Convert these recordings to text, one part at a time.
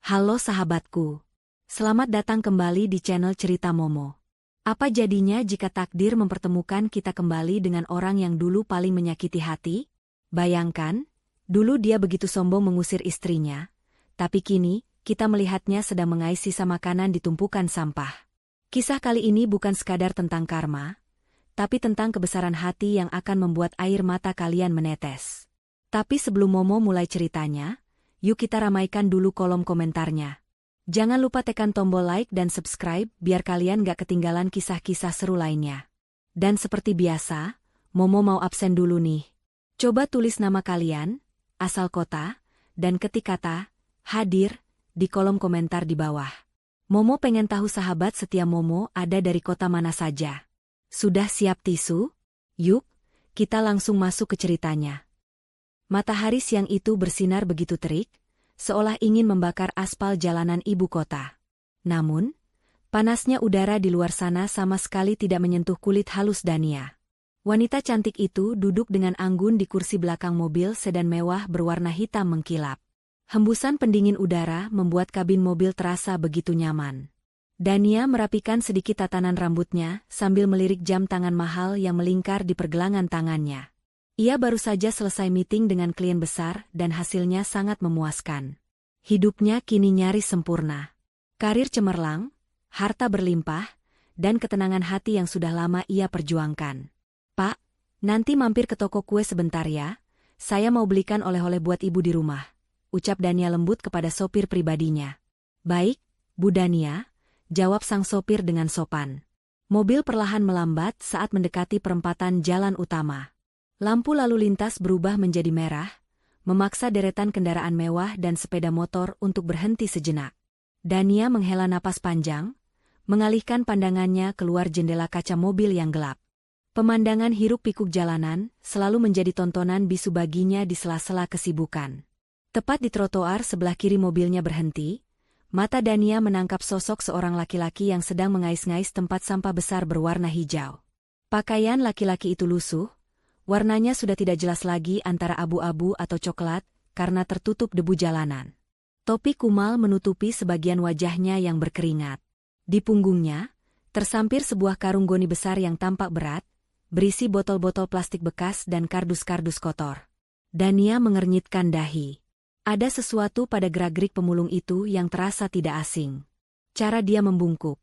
Halo sahabatku. Selamat datang kembali di channel Cerita Momo. Apa jadinya jika takdir mempertemukan kita kembali dengan orang yang dulu paling menyakiti hati? Bayangkan, dulu dia begitu sombong mengusir istrinya, tapi kini kita melihatnya sedang mengais sisa makanan di tumpukan sampah. Kisah kali ini bukan sekadar tentang karma, tapi tentang kebesaran hati yang akan membuat air mata kalian menetes. Tapi sebelum Momo mulai ceritanya, yuk kita ramaikan dulu kolom komentarnya. Jangan lupa tekan tombol like dan subscribe biar kalian gak ketinggalan kisah-kisah seru lainnya. Dan seperti biasa, Momo mau absen dulu nih. Coba tulis nama kalian, asal kota, dan ketik kata hadir di kolom komentar di bawah. Momo pengen tahu sahabat setia Momo ada dari kota mana saja. Sudah siap tisu? Yuk, kita langsung masuk ke ceritanya. Matahari siang itu bersinar begitu terik, seolah ingin membakar aspal jalanan ibu kota. Namun, panasnya udara di luar sana sama sekali tidak menyentuh kulit halus Dania. Wanita cantik itu duduk dengan anggun di kursi belakang mobil sedan mewah berwarna hitam mengkilap. Hembusan pendingin udara membuat kabin mobil terasa begitu nyaman. Dania merapikan sedikit tatanan rambutnya sambil melirik jam tangan mahal yang melingkar di pergelangan tangannya. Ia baru saja selesai meeting dengan klien besar dan hasilnya sangat memuaskan. Hidupnya kini nyaris sempurna. Karir cemerlang, harta berlimpah, dan ketenangan hati yang sudah lama ia perjuangkan. "Pak, nanti mampir ke toko kue sebentar ya, saya mau belikan oleh-oleh buat ibu di rumah," ucap Dania lembut kepada sopir pribadinya. "Baik, Bu Dania," jawab sang sopir dengan sopan. Mobil perlahan melambat saat mendekati perempatan jalan utama. Lampu lalu lintas berubah menjadi merah, memaksa deretan kendaraan mewah dan sepeda motor untuk berhenti sejenak. Dania menghela napas panjang, mengalihkan pandangannya keluar jendela kaca mobil yang gelap. Pemandangan hiruk-pikuk jalanan selalu menjadi tontonan bisu baginya di sela-sela kesibukan. Tepat di trotoar sebelah kiri mobilnya berhenti, mata Dania menangkap sosok seorang laki-laki yang sedang mengais-ngais tempat sampah besar berwarna hijau. Pakaian laki-laki itu lusuh, warnanya sudah tidak jelas lagi antara abu-abu atau coklat karena tertutup debu jalanan. Topi kumal menutupi sebagian wajahnya yang berkeringat. Di punggungnya, tersampir sebuah karung goni besar yang tampak berat, berisi botol-botol plastik bekas dan kardus-kardus kotor. Dania mengernyitkan dahi. Ada sesuatu pada gerak-gerik pemulung itu yang terasa tidak asing. Cara dia membungkuk,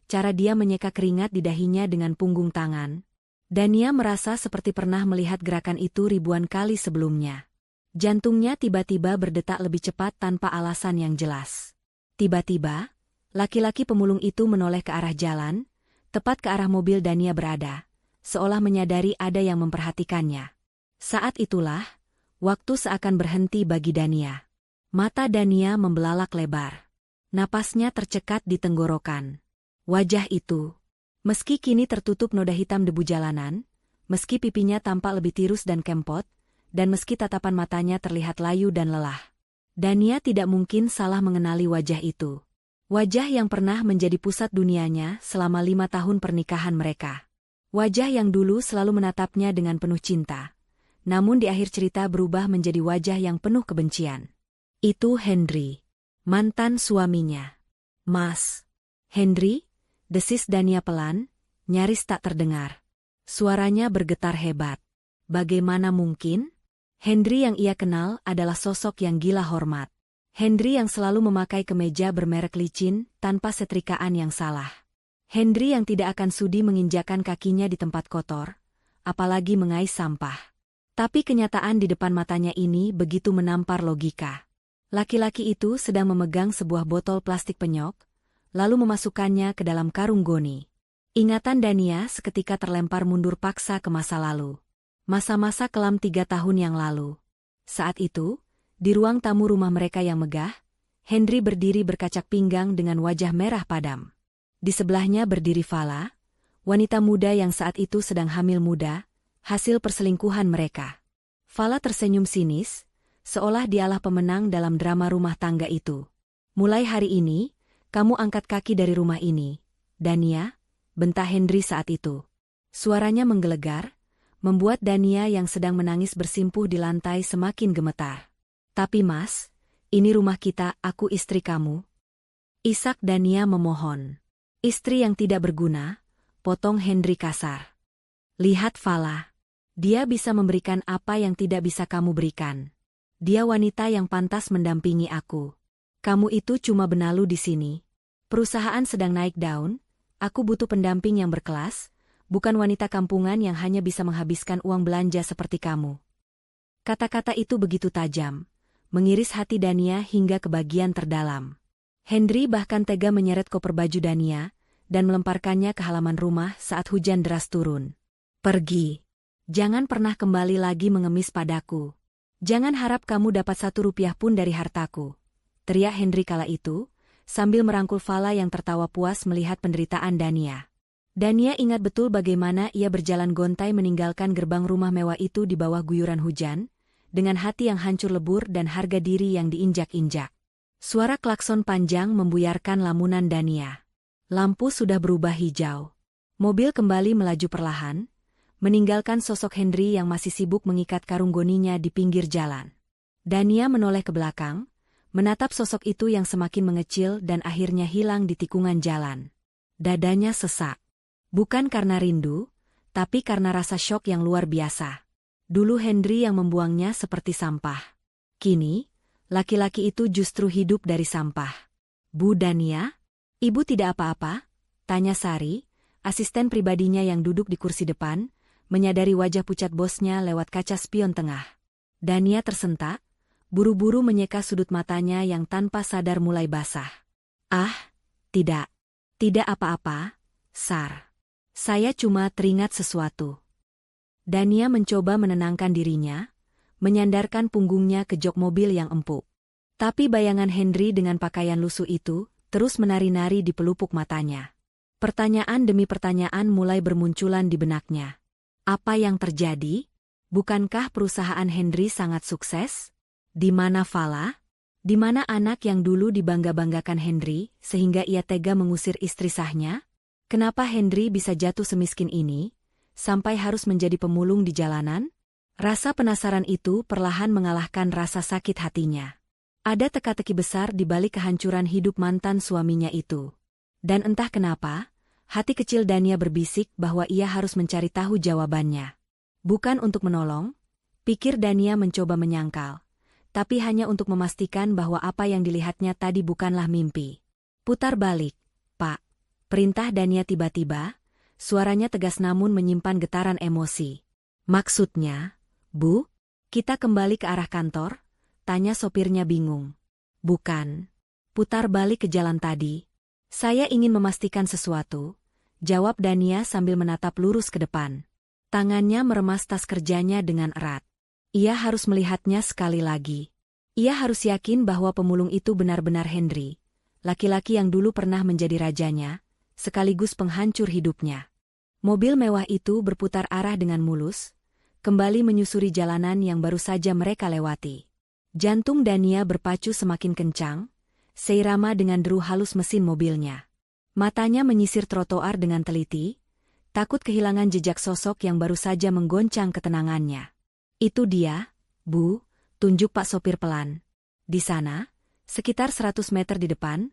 cara dia menyeka keringat di dahinya dengan punggung tangan. Dania merasa seperti pernah melihat gerakan itu ribuan kali sebelumnya. Jantungnya tiba-tiba berdetak lebih cepat tanpa alasan yang jelas. Tiba-tiba, laki-laki pemulung itu menoleh ke arah jalan, tepat ke arah mobil Dania berada, seolah menyadari ada yang memperhatikannya. Saat itulah, waktu seakan berhenti bagi Dania. Mata Dania membelalak lebar. Napasnya tercekat di tenggorokan. Wajah itu, meski kini tertutup noda hitam debu jalanan, meski pipinya tampak lebih tirus dan kempot, dan meski tatapan matanya terlihat layu dan lelah, Dania tidak mungkin salah mengenali wajah itu. Wajah yang pernah menjadi pusat dunianya selama 5 tahun pernikahan mereka. Wajah yang dulu selalu menatapnya dengan penuh cinta, namun di akhir cerita berubah menjadi wajah yang penuh kebencian. Itu Henry, mantan suaminya. "Mas, Henry?" desis Dania pelan, nyaris tak terdengar. Suaranya bergetar hebat. Bagaimana mungkin? Henry yang ia kenal adalah sosok yang gila hormat. Henry yang selalu memakai kemeja bermerek licin tanpa setrikaan yang salah. Henry yang tidak akan sudi menginjakan kakinya di tempat kotor, apalagi mengais sampah. Tapi kenyataan di depan matanya ini begitu menampar logika. Laki-laki itu sedang memegang sebuah botol plastik penyok, lalu memasukkannya ke dalam karung goni. Ingatan Dania seketika terlempar mundur paksa ke masa lalu. Masa-masa kelam 3 tahun yang lalu. Saat itu, di ruang tamu rumah mereka yang megah, Henry berdiri berkacak pinggang dengan wajah merah padam. Di sebelahnya berdiri Vala, wanita muda yang saat itu sedang hamil muda, hasil perselingkuhan mereka. Vala tersenyum sinis, seolah dialah pemenang dalam drama rumah tangga itu. "Mulai hari ini, kamu angkat kaki dari rumah ini, Dania," bentak Henry saat itu. Suaranya menggelegar, membuat Dania yang sedang menangis bersimpuh di lantai semakin gemetar. "Tapi Mas, Ini rumah kita, aku istri kamu. Ishak Dania memohon. Istri yang tidak berguna, potong Henry kasar. Lihat Fala. Dia bisa memberikan apa yang tidak bisa kamu berikan. Dia wanita yang pantas mendampingi aku. Kamu itu cuma benalu di sini. Perusahaan sedang naik daun, aku butuh pendamping yang berkelas, bukan wanita kampungan yang hanya bisa menghabiskan uang belanja seperti kamu. Kata-kata itu begitu tajam, mengiris hati Dania hingga ke bagian terdalam. Henry bahkan tega menyeret koper baju Dania dan melemparkannya ke halaman rumah saat hujan deras turun. Pergi. Jangan pernah kembali lagi mengemis padaku. Jangan harap kamu dapat 1 rupiah pun dari hartaku. Teriak Henry kala itu, sambil merangkul Fala yang tertawa puas melihat penderitaan Dania. Dania ingat betul bagaimana ia berjalan gontai meninggalkan gerbang rumah mewah itu di bawah guyuran hujan, dengan hati yang hancur lebur dan harga diri yang diinjak-injak. Suara klakson panjang membuyarkan lamunan Dania. Lampu sudah berubah hijau. Mobil kembali melaju perlahan, meninggalkan sosok Henry yang masih sibuk mengikat karung goninya di pinggir jalan. Dania menoleh ke belakang, menatap sosok itu yang semakin mengecil dan akhirnya hilang di tikungan jalan. Dadanya sesak. Bukan karena rindu, tapi karena rasa syok yang luar biasa. Dulu Henry yang membuangnya seperti sampah. Kini, laki-laki itu justru hidup dari sampah. Bu Dania? Ibu tidak apa-apa? Tanya Sari, asisten pribadinya yang duduk di kursi depan, menyadari wajah pucat bosnya lewat kaca spion tengah. Dania tersentak, buru-buru menyeka sudut matanya yang tanpa sadar mulai basah. Ah, tidak. Tidak apa-apa, Sar. Saya cuma teringat sesuatu. Dania mencoba menenangkan dirinya, menyandarkan punggungnya ke jok mobil yang empuk. Tapi bayangan Henry dengan pakaian lusuh itu terus menari-nari di pelupuk matanya. Pertanyaan demi pertanyaan mulai bermunculan di benaknya. Apa yang terjadi? Bukankah perusahaan Henry sangat sukses? Di mana Fala? Di mana anak yang dulu dibangga-banggakan Henry sehingga ia tega mengusir istri sahnya? Kenapa Henry bisa jatuh semiskin ini, sampai harus menjadi pemulung di jalanan? Rasa penasaran itu perlahan mengalahkan rasa sakit hatinya. Ada teka-teki besar di balik kehancuran hidup mantan suaminya itu. Dan entah kenapa, hati kecil Dania berbisik bahwa ia harus mencari tahu jawabannya. Bukan untuk menolong, pikir Dania mencoba menyangkal, tapi hanya untuk memastikan bahwa apa yang dilihatnya tadi bukanlah mimpi. Putar balik, Pak. Perintah Dania tiba-tiba, suaranya tegas namun menyimpan getaran emosi. Maksudnya, Bu, kita kembali ke arah kantor? Tanya sopirnya bingung. Bukan. Putar balik ke jalan tadi. Saya ingin memastikan sesuatu, jawab Dania sambil menatap lurus ke depan. Tangannya meremas tas kerjanya dengan erat. Ia harus melihatnya sekali lagi. Ia harus yakin bahwa pemulung itu benar-benar Henry, laki-laki yang dulu pernah menjadi rajanya, sekaligus penghancur hidupnya. Mobil mewah itu berputar arah dengan mulus, kembali menyusuri jalanan yang baru saja mereka lewati. Jantung Dania berpacu semakin kencang, seirama dengan deru halus mesin mobilnya. Matanya menyisir trotoar dengan teliti, takut kehilangan jejak sosok yang baru saja menggoncang ketenangannya. Itu dia, Bu, tunjuk Pak sopir pelan. Di sana, sekitar 100 meter di depan,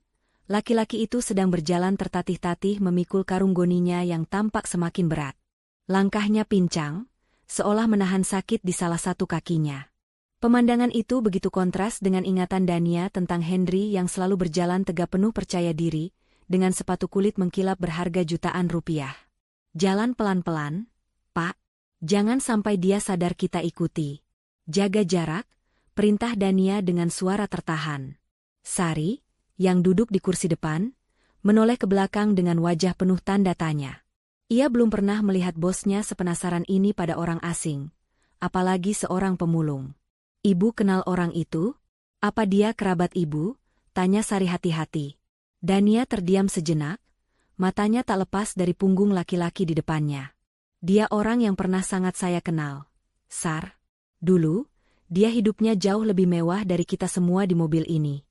laki-laki itu sedang berjalan tertatih-tatih memikul karung goninya yang tampak semakin berat. Langkahnya pincang, seolah menahan sakit di salah satu kakinya. Pemandangan itu begitu kontras dengan ingatan Dania tentang Henry yang selalu berjalan tegap penuh percaya diri, dengan sepatu kulit mengkilap berharga jutaan rupiah. Jalan pelan-pelan, Pak. Jangan sampai dia sadar kita ikuti. Jaga jarak, perintah Dania dengan suara tertahan. Sari, yang duduk di kursi depan, menoleh ke belakang dengan wajah penuh tanda tanya. Ia belum pernah melihat bosnya sepenasaran ini pada orang asing, apalagi seorang pemulung. Ibu kenal orang itu? Apa dia kerabat ibu? Tanya Sari hati-hati. Dania terdiam sejenak, matanya tak lepas dari punggung laki-laki di depannya. Dia orang yang pernah sangat saya kenal. Sar. Dulu, dia hidupnya jauh lebih mewah dari kita semua di mobil ini.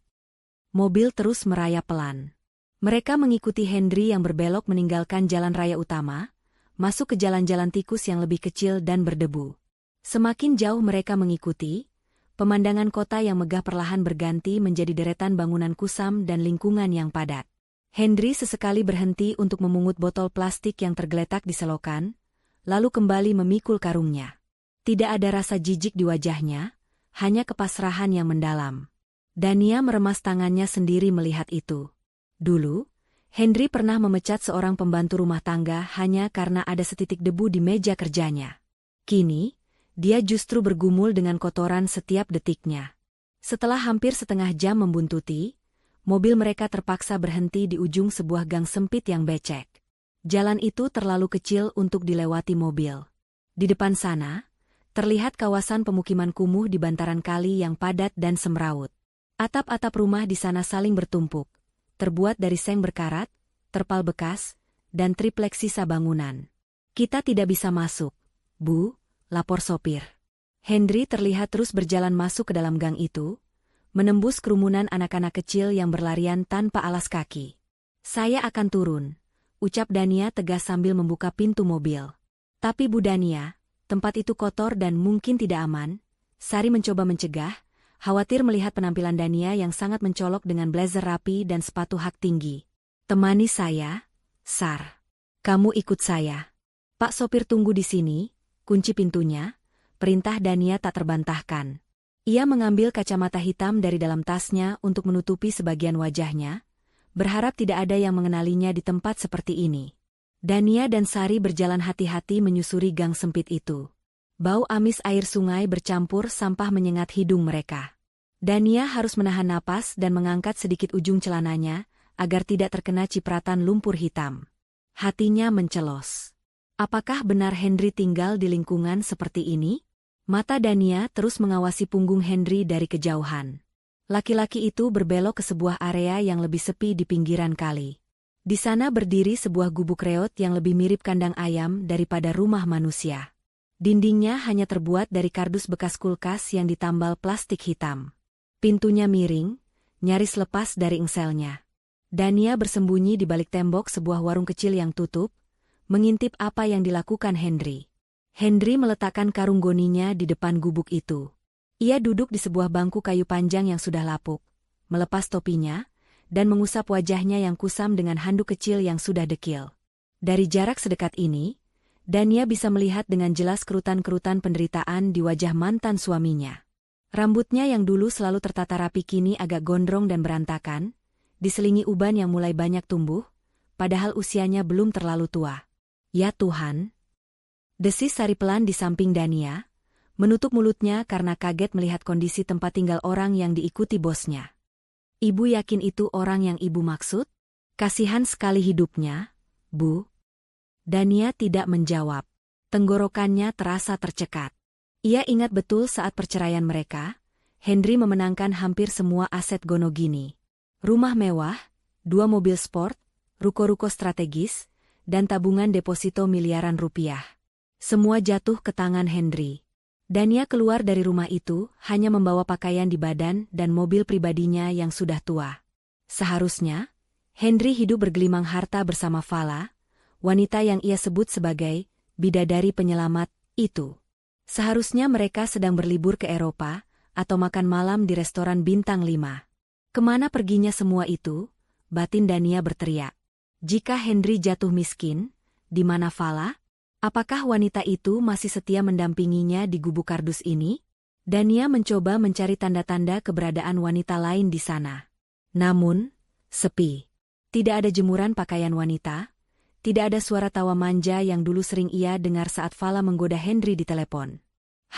Mobil terus merayap pelan. Mereka mengikuti Henry yang berbelok meninggalkan jalan raya utama, masuk ke jalan-jalan tikus yang lebih kecil dan berdebu. Semakin jauh mereka mengikuti, pemandangan kota yang megah perlahan berganti menjadi deretan bangunan kusam dan lingkungan yang padat. Hendry sesekali berhenti untuk memungut botol plastik yang tergeletak di selokan, lalu kembali memikul karungnya. Tidak ada rasa jijik di wajahnya, hanya kepasrahan yang mendalam. Dania meremas tangannya sendiri melihat itu. Dulu, Hendry pernah memecat seorang pembantu rumah tangga hanya karena ada setitik debu di meja kerjanya. Kini, dia justru bergumul dengan kotoran setiap detiknya. Setelah hampir setengah jam membuntuti, mobil mereka terpaksa berhenti di ujung sebuah gang sempit yang becek. Jalan itu terlalu kecil untuk dilewati mobil. Di depan sana, terlihat kawasan pemukiman kumuh di bantaran kali yang padat dan semrawut. Atap-atap rumah di sana saling bertumpuk, terbuat dari seng berkarat, terpal bekas, dan triplek sisa bangunan. "Kita tidak bisa masuk, Bu," lapor sopir. Hendry terlihat terus berjalan masuk ke dalam gang itu, menembus kerumunan anak-anak kecil yang berlarian tanpa alas kaki. "Saya akan turun," ucap Dania tegas sambil membuka pintu mobil. "Tapi Bu Dania, tempat itu kotor dan mungkin tidak aman." Sari mencoba mencegah, khawatir melihat penampilan Dania yang sangat mencolok dengan blazer rapi dan sepatu hak tinggi. "Temani saya, Sar. Kamu ikut saya." "Pak sopir tunggu di sini, kunci pintunya," perintah Dania tak terbantahkan. Ia mengambil kacamata hitam dari dalam tasnya untuk menutupi sebagian wajahnya, berharap tidak ada yang mengenalinya di tempat seperti ini. Dania dan Sari berjalan hati-hati menyusuri gang sempit itu. Bau amis air sungai bercampur sampah menyengat hidung mereka. Dania harus menahan napas dan mengangkat sedikit ujung celananya, agar tidak terkena cipratan lumpur hitam. Hatinya mencelos. Apakah benar Hendry tinggal di lingkungan seperti ini? Mata Dania terus mengawasi punggung Hendry dari kejauhan. Laki-laki itu berbelok ke sebuah area yang lebih sepi di pinggiran kali. Di sana berdiri sebuah gubuk reot yang lebih mirip kandang ayam daripada rumah manusia. Dindingnya hanya terbuat dari kardus bekas kulkas yang ditambal plastik hitam. Pintunya miring, nyaris lepas dari engselnya. Dania bersembunyi di balik tembok sebuah warung kecil yang tutup, mengintip apa yang dilakukan Hendry. Hendry meletakkan karung goninya di depan gubuk itu. Ia duduk di sebuah bangku kayu panjang yang sudah lapuk, melepas topinya, dan mengusap wajahnya yang kusam dengan handuk kecil yang sudah dekil. Dari jarak sedekat ini, Dania bisa melihat dengan jelas kerutan-kerutan penderitaan di wajah mantan suaminya. Rambutnya yang dulu selalu tertata rapi kini agak gondrong dan berantakan, diselingi uban yang mulai banyak tumbuh, padahal usianya belum terlalu tua. "Ya Tuhan!" desis Sari pelan di samping Dania, menutup mulutnya karena kaget melihat kondisi tempat tinggal orang yang diikuti bosnya. "Ibu yakin itu orang yang ibu maksud? Kasihan sekali hidupnya, Bu." Dania tidak menjawab. Tenggorokannya terasa tercekat. Ia ingat betul saat perceraian mereka, Hendry memenangkan hampir semua aset Gonogini. Rumah mewah, 2 mobil sport, ruko-ruko strategis, dan tabungan deposito miliaran rupiah. Semua jatuh ke tangan Hendry. Dania keluar dari rumah itu hanya membawa pakaian di badan dan mobil pribadinya yang sudah tua. Seharusnya, Hendry hidup bergelimang harta bersama Vala, wanita yang ia sebut sebagai bidadari penyelamat itu. Seharusnya mereka sedang berlibur ke Eropa atau makan malam di restoran bintang 5. Kemana perginya semua itu? Batin Dania berteriak. Jika Hendry jatuh miskin, di mana Vala? Apakah wanita itu masih setia mendampinginya di gubuk kardus ini? Dania mencoba mencari tanda-tanda keberadaan wanita lain di sana. Namun, sepi. Tidak ada jemuran pakaian wanita, tidak ada suara tawa manja yang dulu sering ia dengar saat Vala menggoda Hendry di telepon.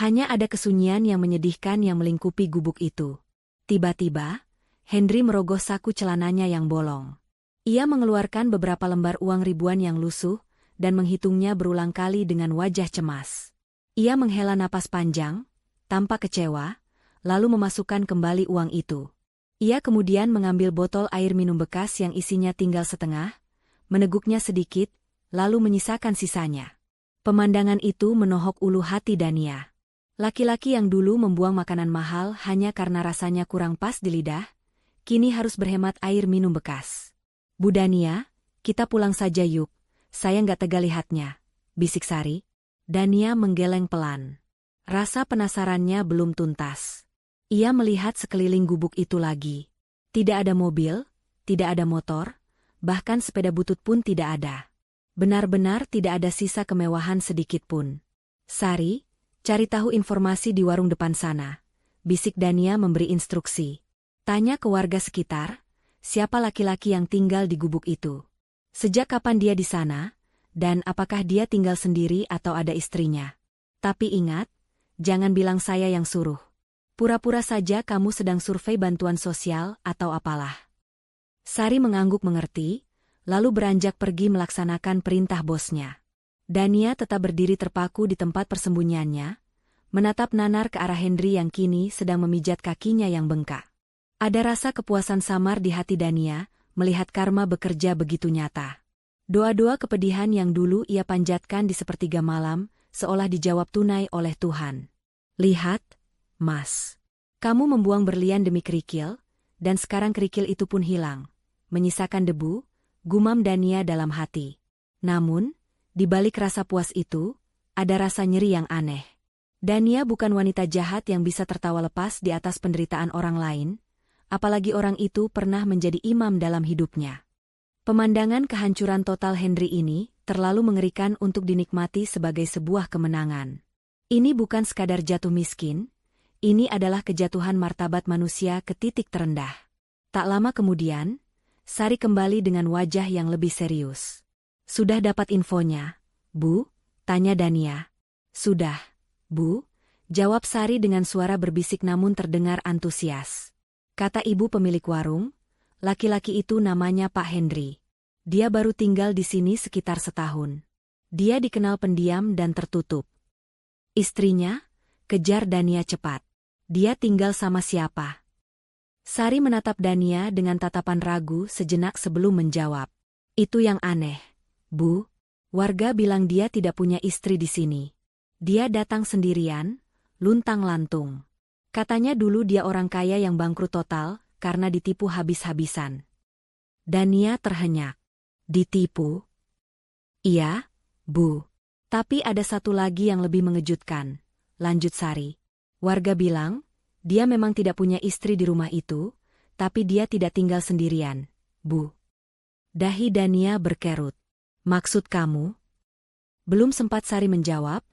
Hanya ada kesunyian yang menyedihkan yang melingkupi gubuk itu. Tiba-tiba, Hendry merogoh saku celananya yang bolong. Ia mengeluarkan beberapa lembar uang ribuan yang lusuh, dan menghitungnya berulang kali dengan wajah cemas. Ia menghela napas panjang, tanpa kecewa, lalu memasukkan kembali uang itu. Ia kemudian mengambil botol air minum bekas yang isinya tinggal setengah, meneguknya sedikit, lalu menyisakan sisanya. Pemandangan itu menohok ulu hati Dania. Laki-laki yang dulu membuang makanan mahal hanya karena rasanya kurang pas di lidah, kini harus berhemat air minum bekas. "Bu Dania, kita pulang saja yuk, saya nggak tega lihatnya," bisik Sari. Dania menggeleng pelan. Rasa penasarannya belum tuntas. Ia melihat sekeliling gubuk itu lagi. Tidak ada mobil, tidak ada motor, bahkan sepeda butut pun tidak ada. Benar-benar tidak ada sisa kemewahan sedikit pun. Sari, cari tahu informasi di warung depan sana, bisik Dania memberi instruksi. Tanya ke warga sekitar, siapa laki-laki yang tinggal di gubuk itu. Sejak kapan dia di sana, dan apakah dia tinggal sendiri atau ada istrinya. Tapi ingat, jangan bilang saya yang suruh. Pura-pura saja kamu sedang survei bantuan sosial atau apalah. Sari mengangguk mengerti, lalu beranjak pergi melaksanakan perintah bosnya. Dania tetap berdiri terpaku di tempat persembunyiannya, menatap nanar ke arah Henry yang kini sedang memijat kakinya yang bengkak. Ada rasa kepuasan samar di hati Dania, melihat karma bekerja begitu nyata. Doa-doa kepedihan yang dulu ia panjatkan di sepertiga malam, seolah dijawab tunai oleh Tuhan. Lihat, Mas. Kamu membuang berlian demi kerikil, dan sekarang kerikil itu pun hilang. Menyisakan debu, gumam Dania dalam hati. Namun, di balik rasa puas itu, ada rasa nyeri yang aneh. Dania bukan wanita jahat yang bisa tertawa lepas di atas penderitaan orang lain, apalagi orang itu pernah menjadi imam dalam hidupnya. Pemandangan kehancuran total Henry ini terlalu mengerikan untuk dinikmati sebagai sebuah kemenangan. Ini bukan sekadar jatuh miskin, ini adalah kejatuhan martabat manusia ke titik terendah. Tak lama kemudian, Sari kembali dengan wajah yang lebih serius. Sudah dapat infonya, Bu? Tanya Dania. Sudah, Bu, jawab Sari dengan suara berbisik namun terdengar antusias. Kata ibu pemilik warung, laki-laki itu namanya Pak Henry. Dia baru tinggal di sini sekitar setahun. Dia dikenal pendiam dan tertutup. Istrinya? Kejar Dania cepat. Dia tinggal sama siapa? Sari menatap Dania dengan tatapan ragu sejenak sebelum menjawab. Itu yang aneh, Bu. Warga bilang dia tidak punya istri di sini. Dia datang sendirian, luntang-lantung. Katanya dulu dia orang kaya yang bangkrut total karena ditipu habis-habisan. Dania terhenyak. Ditipu? Iya, Bu. Tapi ada satu lagi yang lebih mengejutkan, lanjut Sari. Warga bilang, dia memang tidak punya istri di rumah itu, tapi dia tidak tinggal sendirian, Bu. Dahi Dania berkerut. Maksud kamu? Belum sempat Sari menjawab,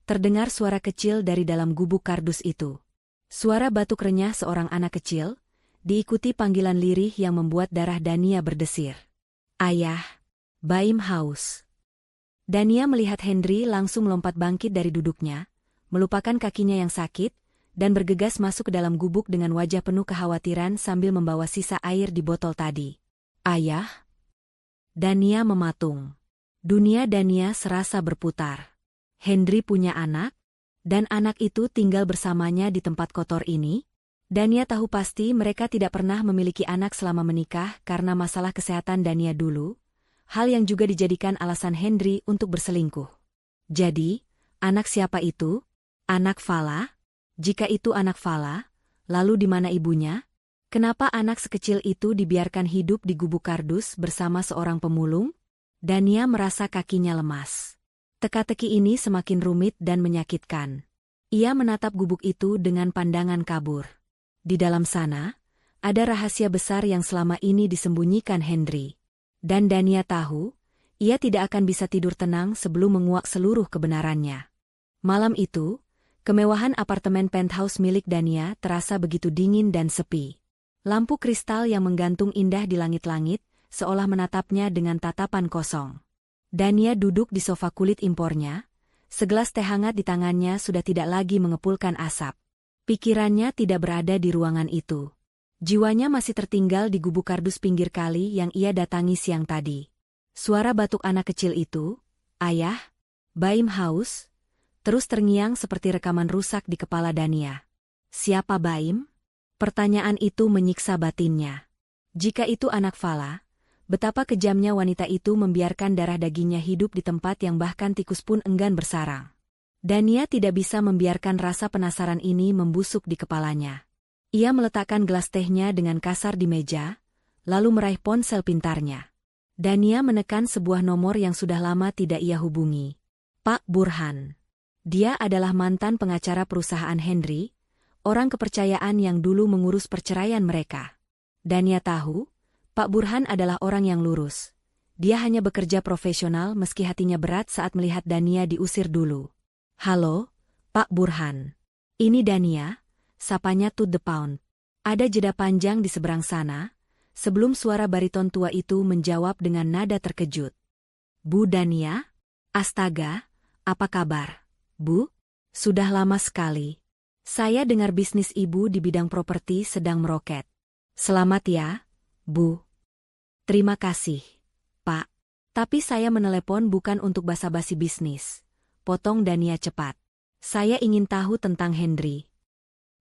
terdengar suara kecil dari dalam gubuk kardus itu. Suara batuk renyah seorang anak kecil, diikuti panggilan lirih yang membuat darah Dania berdesir. Ayah, Baim haus. Dania melihat Henry langsung melompat bangkit dari duduknya, melupakan kakinya yang sakit, dan bergegas masuk ke dalam gubuk dengan wajah penuh kekhawatiran sambil membawa sisa air di botol tadi. Ayah? Dania mematung. Dunia Dania serasa berputar. Henry punya anak? Dan anak itu tinggal bersamanya di tempat kotor ini? Dania tahu pasti mereka tidak pernah memiliki anak selama menikah karena masalah kesehatan Dania dulu, hal yang juga dijadikan alasan Henry untuk berselingkuh. Jadi, anak siapa itu? Anak Fala? Jika itu anak Fala, lalu di mana ibunya? Kenapa anak sekecil itu dibiarkan hidup di gubuk kardus bersama seorang pemulung? Dania merasa kakinya lemas. Teka-teki ini semakin rumit dan menyakitkan. Ia menatap gubuk itu dengan pandangan kabur. Di dalam sana, ada rahasia besar yang selama ini disembunyikan Henry. Dan Dania tahu, ia tidak akan bisa tidur tenang sebelum menguak seluruh kebenarannya. Malam itu, kemewahan apartemen penthouse milik Dania terasa begitu dingin dan sepi. Lampu kristal yang menggantung indah di langit-langit, seolah menatapnya dengan tatapan kosong. Dania duduk di sofa kulit impornya, segelas teh hangat di tangannya sudah tidak lagi mengepulkan asap. Pikirannya tidak berada di ruangan itu. Jiwanya masih tertinggal di gubuk kardus pinggir kali yang ia datangi siang tadi. Suara batuk anak kecil itu, Ayah, Baim haus, terus terngiang seperti rekaman rusak di kepala Dania. Siapa Baim? Pertanyaan itu menyiksa batinnya. Jika itu anak Fala, betapa kejamnya wanita itu membiarkan darah dagingnya hidup di tempat yang bahkan tikus pun enggan bersarang. Dania tidak bisa membiarkan rasa penasaran ini membusuk di kepalanya. Ia meletakkan gelas tehnya dengan kasar di meja, lalu meraih ponsel pintarnya. Dania menekan sebuah nomor yang sudah lama tidak ia hubungi. Pak Burhan. Dia adalah mantan pengacara perusahaan Henry, orang kepercayaan yang dulu mengurus perceraian mereka. Dania tahu, Pak Burhan adalah orang yang lurus. Dia hanya bekerja profesional meski hatinya berat saat melihat Dania diusir dulu. "Halo, Pak Burhan. Ini Dania," sapanya to the pound. Ada jeda panjang di seberang sana, sebelum suara bariton tua itu menjawab dengan nada terkejut. "Bu Dania? Astaga, apa kabar, Bu? Sudah lama sekali. Saya dengar bisnis Ibu di bidang properti sedang meroket. Selamat ya, Bu." "Terima kasih, Pak. Tapi saya menelepon bukan untuk basa-basi bisnis," potong Dania cepat. "Saya ingin tahu tentang Henry."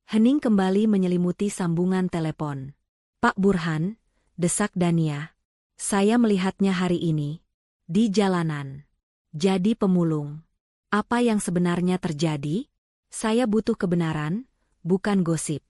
Hening kembali menyelimuti sambungan telepon. "Pak Burhan," desak Dania. "Saya melihatnya hari ini. Di jalanan. Jadi pemulung. Apa yang sebenarnya terjadi? Saya butuh kebenaran, bukan gosip."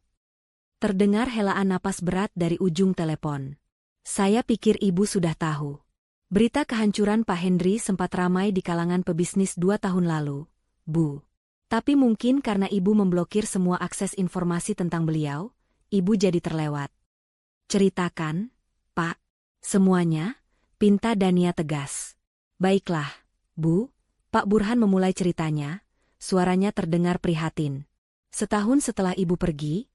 Terdengar helaan napas berat dari ujung telepon. "Saya pikir Ibu sudah tahu. Berita kehancuran Pak Henry sempat ramai di kalangan pebisnis 2 tahun lalu, Bu. Tapi mungkin karena Ibu memblokir semua akses informasi tentang beliau, Ibu jadi terlewat." "Ceritakan, Pak. Semuanya," pinta Dania tegas. "Baiklah, Bu." Pak Burhan memulai ceritanya, suaranya terdengar prihatin. "Setahun setelah Ibu pergi,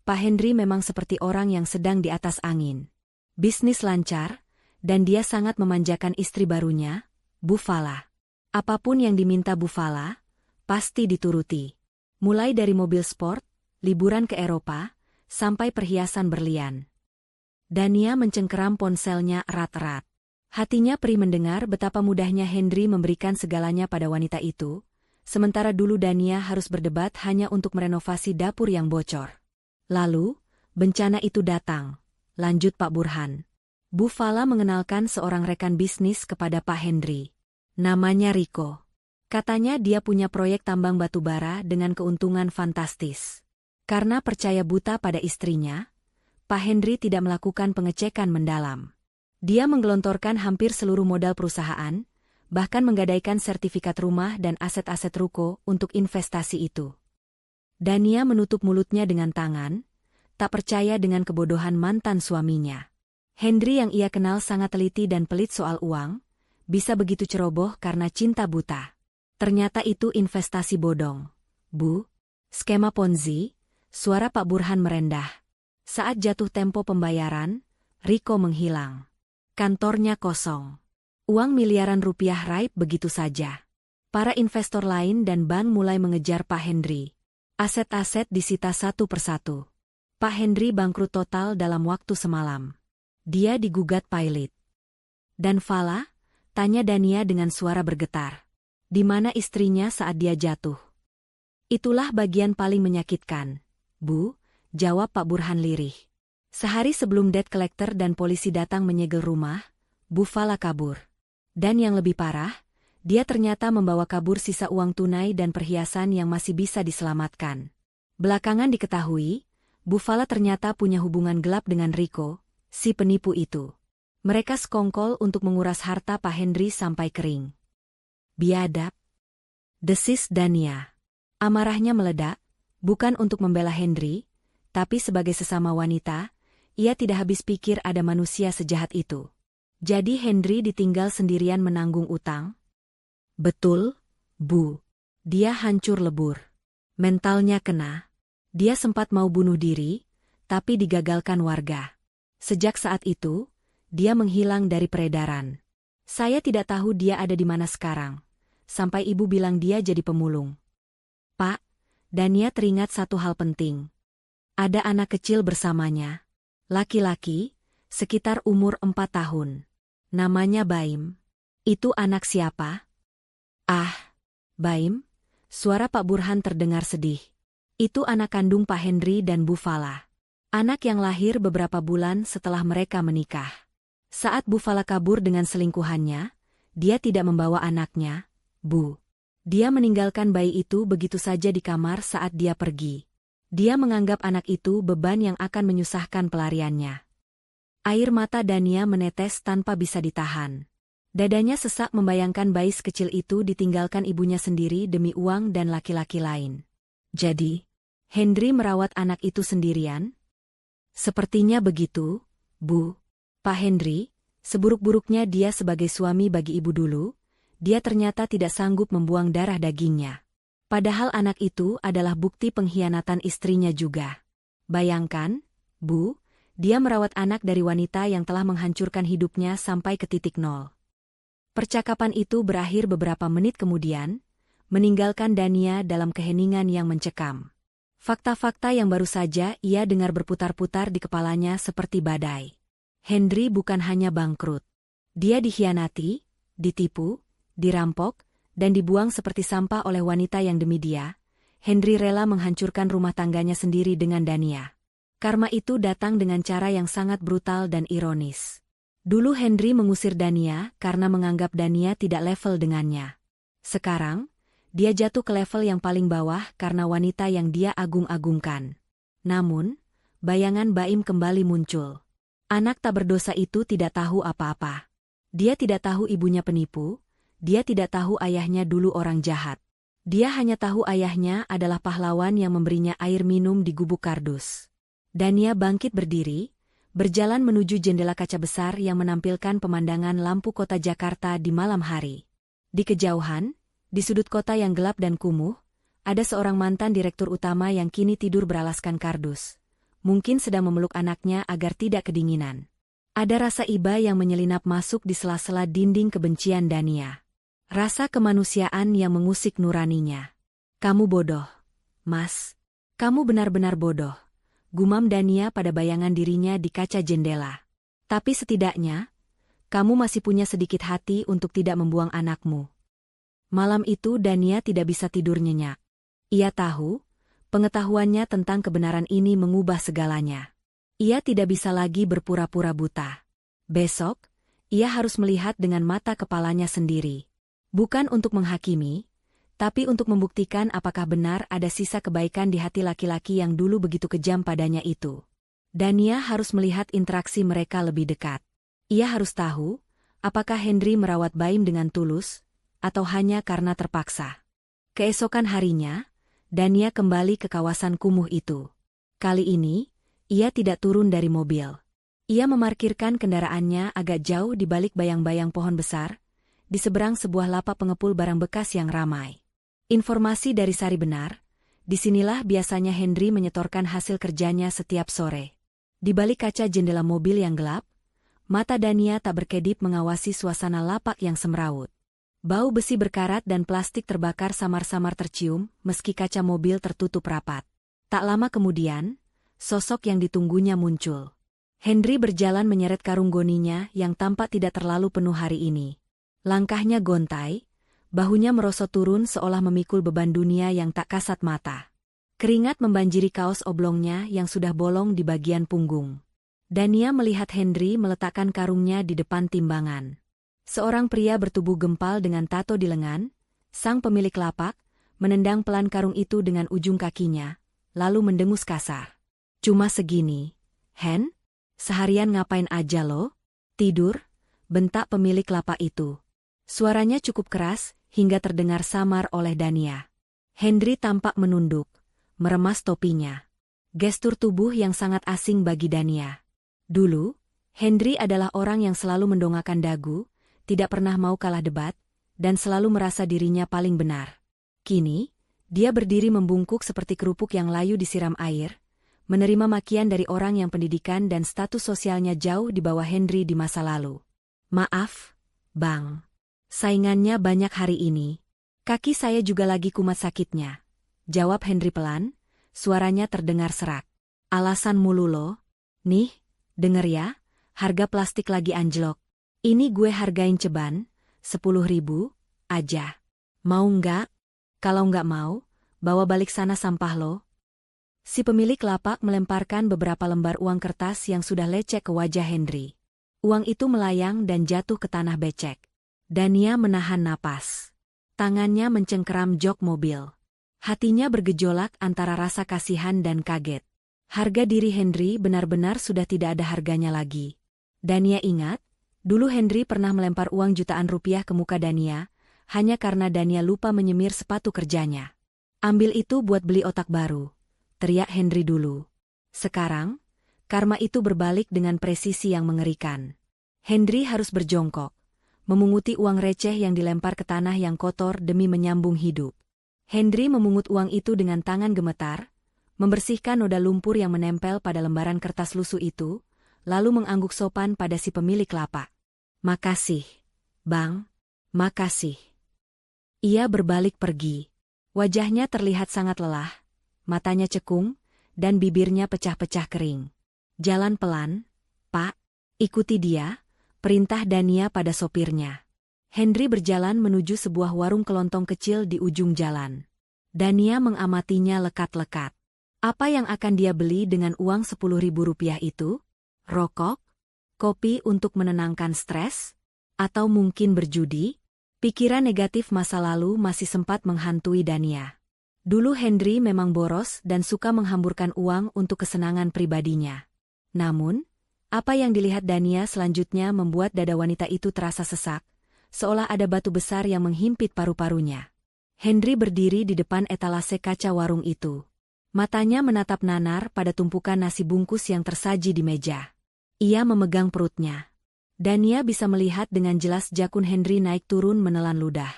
Pak Henry memang seperti orang yang sedang di atas angin. Bisnis lancar, dan dia sangat memanjakan istri barunya, Bu Fala. Apapun yang diminta Bu Fala, pasti dituruti. Mulai dari mobil sport, liburan ke Eropa, sampai perhiasan berlian." Dania mencengkeram ponselnya erat-erat. Hatinya perih mendengar betapa mudahnya Henry memberikan segalanya pada wanita itu, sementara dulu Dania harus berdebat hanya untuk merenovasi dapur yang bocor. Lalu, bencana itu datang. Lanjut Pak Burhan. Bu Fala mengenalkan seorang rekan bisnis kepada Pak Henry. Namanya Riko. Katanya dia punya proyek tambang batu bara dengan keuntungan fantastis. Karena percaya buta pada istrinya, Pak Henry tidak melakukan pengecekan mendalam. Dia menggelontorkan hampir seluruh modal perusahaan, bahkan menggadaikan sertifikat rumah dan aset-aset ruko untuk investasi itu. Dania menutup mulutnya dengan tangan, tak percaya dengan kebodohan mantan suaminya. Henry yang ia kenal sangat teliti dan pelit soal uang, bisa begitu ceroboh karena cinta buta. Ternyata itu investasi bodong. Bu, skema Ponzi, suara Pak Burhan merendah. Saat jatuh tempo pembayaran, Riko menghilang. Kantornya kosong. Uang miliaran rupiah raib begitu saja. Para investor lain dan bank mulai mengejar Pak Henry. Aset-aset disita satu persatu. Pak Henry bangkrut total dalam waktu semalam. Dia digugat pilot. "Dan Fala?" tanya Dania dengan suara bergetar. "Di mana istrinya saat dia jatuh?" "Itulah bagian paling menyakitkan, Bu," jawab Pak Burhan lirih. "Sehari sebelum debt collector dan polisi datang menyegel rumah, Bu Fala kabur. Dan yang lebih parah, dia ternyata membawa kabur sisa uang tunai dan perhiasan yang masih bisa diselamatkan. Belakangan diketahui, Bu Fala ternyata punya hubungan gelap dengan Riko, si penipu itu. Mereka sekongkol untuk menguras harta Pak Henry sampai kering." "Biadab," desis Dania. Amarahnya meledak, bukan untuk membela Henry, tapi sebagai sesama wanita, ia tidak habis pikir ada manusia sejahat itu. Jadi Henry ditinggal sendirian menanggung utang? "Betul, Bu. Dia hancur lebur. Mentalnya kena. Dia sempat mau bunuh diri, tapi digagalkan warga. Sejak saat itu, dia menghilang dari peredaran. Saya tidak tahu dia ada di mana sekarang. Sampai Ibu bilang dia jadi pemulung." "Pak," Dania teringat satu hal penting. Ada anak kecil bersamanya. Laki-laki, sekitar umur 4 tahun. Namanya Baim. Itu anak siapa?" "Ah, Baim?" Suara Pak Burhan terdengar sedih. "Itu anak kandung Pak Henry dan Bu Fala. Anak yang lahir beberapa bulan setelah mereka menikah. Saat Bu Fala kabur dengan selingkuhannya, dia tidak membawa anaknya, Bu. Dia meninggalkan bayi itu begitu saja di kamar saat dia pergi. Dia menganggap anak itu beban yang akan menyusahkan pelariannya." Air mata Dania menetes tanpa bisa ditahan. Dadanya sesak membayangkan bayi sekecil itu ditinggalkan ibunya sendiri demi uang dan laki-laki lain. "Jadi, Henry merawat anak itu sendirian? Sepertinya begitu, Bu. Pak Henry, seburuk-buruknya dia sebagai suami bagi ibu dulu, dia ternyata tidak sanggup membuang darah dagingnya. Padahal anak itu adalah bukti pengkhianatan istrinya juga. Bayangkan, Bu, dia merawat anak dari wanita yang telah menghancurkan hidupnya sampai ke titik nol. Percakapan itu berakhir beberapa menit kemudian, meninggalkan Dania dalam keheningan yang mencekam. Fakta-fakta yang baru saja ia dengar berputar-putar di kepalanya seperti badai. Henry bukan hanya bangkrut. Dia dikhianati, ditipu, dirampok, dan dibuang seperti sampah oleh wanita yang demi dia. Henry rela menghancurkan rumah tangganya sendiri dengan Dania. Karma itu datang dengan cara yang sangat brutal dan ironis. Dulu Henry mengusir Dania karena menganggap Dania tidak level dengannya. Sekarang, dia jatuh ke level yang paling bawah karena wanita yang dia agung-agungkan. Namun, bayangan Baim kembali muncul. Anak tak berdosa itu tidak tahu apa-apa. Dia tidak tahu ibunya penipu, dia tidak tahu ayahnya dulu orang jahat. Dia hanya tahu ayahnya adalah pahlawan yang memberinya air minum di gubuk kardus. Dania bangkit berdiri, berjalan menuju jendela kaca besar yang menampilkan pemandangan lampu kota Jakarta di malam hari. Di kejauhan, di sudut kota yang gelap dan kumuh, ada seorang mantan direktur utama yang kini tidur beralaskan kardus. Mungkin sedang memeluk anaknya agar tidak kedinginan. Ada rasa iba yang menyelinap masuk di sela-sela dinding kebencian Dania. Rasa kemanusiaan yang mengusik nuraninya. Kamu bodoh, Mas. Kamu benar-benar bodoh. Gumam Dania pada bayangan dirinya di kaca jendela. Tapi setidaknya, kamu masih punya sedikit hati untuk tidak membuang anakmu. Malam itu Dania tidak bisa tidur nyenyak. Ia tahu, pengetahuannya tentang kebenaran ini mengubah segalanya. Ia tidak bisa lagi berpura-pura buta. Besok, ia harus melihat dengan mata kepalanya sendiri. Bukan untuk menghakimi, tapi untuk membuktikan apakah benar ada sisa kebaikan di hati laki-laki yang dulu begitu kejam padanya itu. Dania harus melihat interaksi mereka lebih dekat. Ia harus tahu, apakah Henry merawat Baim dengan tulus, atau hanya karena terpaksa. Keesokan harinya, Dania kembali ke kawasan kumuh itu. Kali ini, ia tidak turun dari mobil. Ia memarkirkan kendaraannya agak jauh di balik bayang-bayang pohon besar, di seberang sebuah lapak pengepul barang bekas yang ramai. Informasi dari Sari benar, disinilah biasanya Henry menyetorkan hasil kerjanya setiap sore. Di balik kaca jendela mobil yang gelap, mata Dania tak berkedip mengawasi suasana lapak yang semrawut. Bau besi berkarat dan plastik terbakar samar-samar tercium meski kaca mobil tertutup rapat. Tak lama kemudian, sosok yang ditunggunya muncul. Henry berjalan menyeret karung goninya yang tampak tidak terlalu penuh hari ini. Langkahnya gontai, bahunya merosot turun seolah memikul beban dunia yang tak kasat mata. Keringat membanjiri kaos oblongnya yang sudah bolong di bagian punggung. Dania melihat Henry meletakkan karungnya di depan timbangan. Seorang pria bertubuh gempal dengan tato di lengan, sang pemilik lapak, menendang pelan karung itu dengan ujung kakinya, lalu mendengus kasar. Cuma segini, Hen? Seharian ngapain aja lo? Tidur? Bentak pemilik lapak itu. Suaranya cukup keras, hingga terdengar samar oleh Dania. Henry tampak menunduk, meremas topinya. Gestur tubuh yang sangat asing bagi Dania. Dulu, Henry adalah orang yang selalu mendongakkan dagu, tidak pernah mau kalah debat, dan selalu merasa dirinya paling benar. Kini, dia berdiri membungkuk seperti kerupuk yang layu disiram air, menerima makian dari orang yang pendidikan dan status sosialnya jauh di bawah Henry di masa lalu. Maaf, Bang. Saingannya banyak hari ini. Kaki saya juga lagi kumat sakitnya. Jawab Henry pelan, suaranya terdengar serak. Alasan mulu lo. Nih, denger ya, harga plastik lagi anjlok. Ini gue hargain ceban, 10.000 aja. Mau nggak? Kalau nggak mau, bawa balik sana sampah lo. Si pemilik lapak melemparkan beberapa lembar uang kertas yang sudah lecek ke wajah Henry. Uang itu melayang dan jatuh ke tanah becek. Dania menahan napas. Tangannya mencengkeram jok mobil. Hatinya bergejolak antara rasa kasihan dan kaget. Harga diri Henry benar-benar sudah tidak ada harganya lagi. Dania ingat, dulu Henry pernah melempar uang jutaan rupiah ke muka Dania, hanya karena Dania lupa menyemir sepatu kerjanya. Ambil itu buat beli otak baru. teriak Henry dulu. Sekarang, karma itu berbalik dengan presisi yang mengerikan. Henry harus berjongkok, memunguti uang receh yang dilempar ke tanah yang kotor demi menyambung hidup. Henry memungut uang itu dengan tangan gemetar, membersihkan noda lumpur yang menempel pada lembaran kertas lusuh itu, lalu mengangguk sopan pada si pemilik lapak. "Makasih, Bang. Makasih." Ia berbalik pergi. Wajahnya terlihat sangat lelah, matanya cekung, dan bibirnya pecah-pecah kering. "Jalan pelan, Pak. Ikuti dia," perintah Dania pada sopirnya. Henry berjalan menuju sebuah warung kelontong kecil di ujung jalan. Dania mengamatinya lekat-lekat. Apa yang akan dia beli dengan uang 10.000 rupiah itu? Rokok? Kopi untuk menenangkan stres? Atau mungkin berjudi? Pikiran negatif masa lalu masih sempat menghantui Dania. Dulu Henry memang boros dan suka menghamburkan uang untuk kesenangan pribadinya. Namun, apa yang dilihat Dania selanjutnya membuat dada wanita itu terasa sesak, seolah ada batu besar yang menghimpit paru-parunya. Henry berdiri di depan etalase kaca warung itu. Matanya menatap nanar pada tumpukan nasi bungkus yang tersaji di meja. Ia memegang perutnya. Dania bisa melihat dengan jelas jakun Henry naik turun menelan ludah.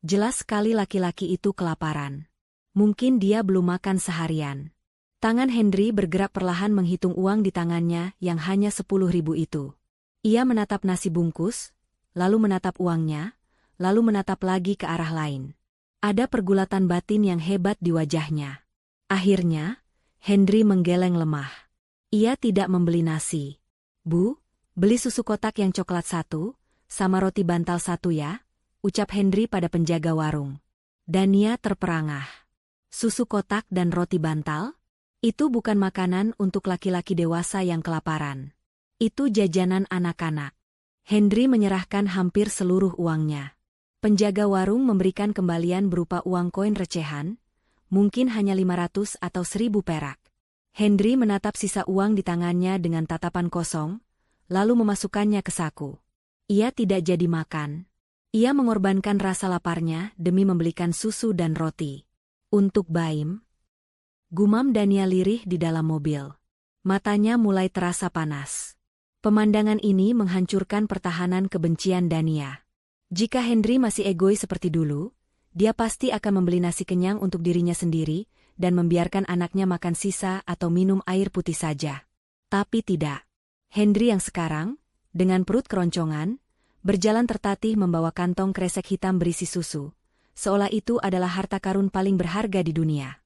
Jelas sekali laki-laki itu kelaparan. Mungkin dia belum makan seharian. Tangan Henry bergerak perlahan menghitung uang di tangannya yang hanya 10.000 itu. Ia menatap nasi bungkus, lalu menatap uangnya, lalu menatap lagi ke arah lain. Ada pergulatan batin yang hebat di wajahnya. Akhirnya, Henry menggeleng lemah. Ia tidak membeli nasi. "Bu, beli susu kotak yang coklat 1, sama roti bantal 1 ya," ucap Henry pada penjaga warung. Dania terperangah. Susu kotak dan roti bantal? Itu bukan makanan untuk laki-laki dewasa yang kelaparan. Itu jajanan anak-anak. Henry menyerahkan hampir seluruh uangnya. Penjaga warung memberikan kembalian berupa uang koin recehan, mungkin hanya 500 atau 1.000 perak. Henry menatap sisa uang di tangannya dengan tatapan kosong, lalu memasukkannya ke saku. Ia tidak jadi makan. Ia mengorbankan rasa laparnya demi membelikan susu dan roti. "Untuk Baim," gumam Dania lirih di dalam mobil. Matanya mulai terasa panas. Pemandangan ini menghancurkan pertahanan kebencian Dania. Jika Henry masih egois seperti dulu, dia pasti akan membeli nasi kenyang untuk dirinya sendiri dan membiarkan anaknya makan sisa atau minum air putih saja. Tapi tidak. Henry yang sekarang, dengan perut keroncongan, berjalan tertatih membawa kantong kresek hitam berisi susu, seolah itu adalah harta karun paling berharga di dunia.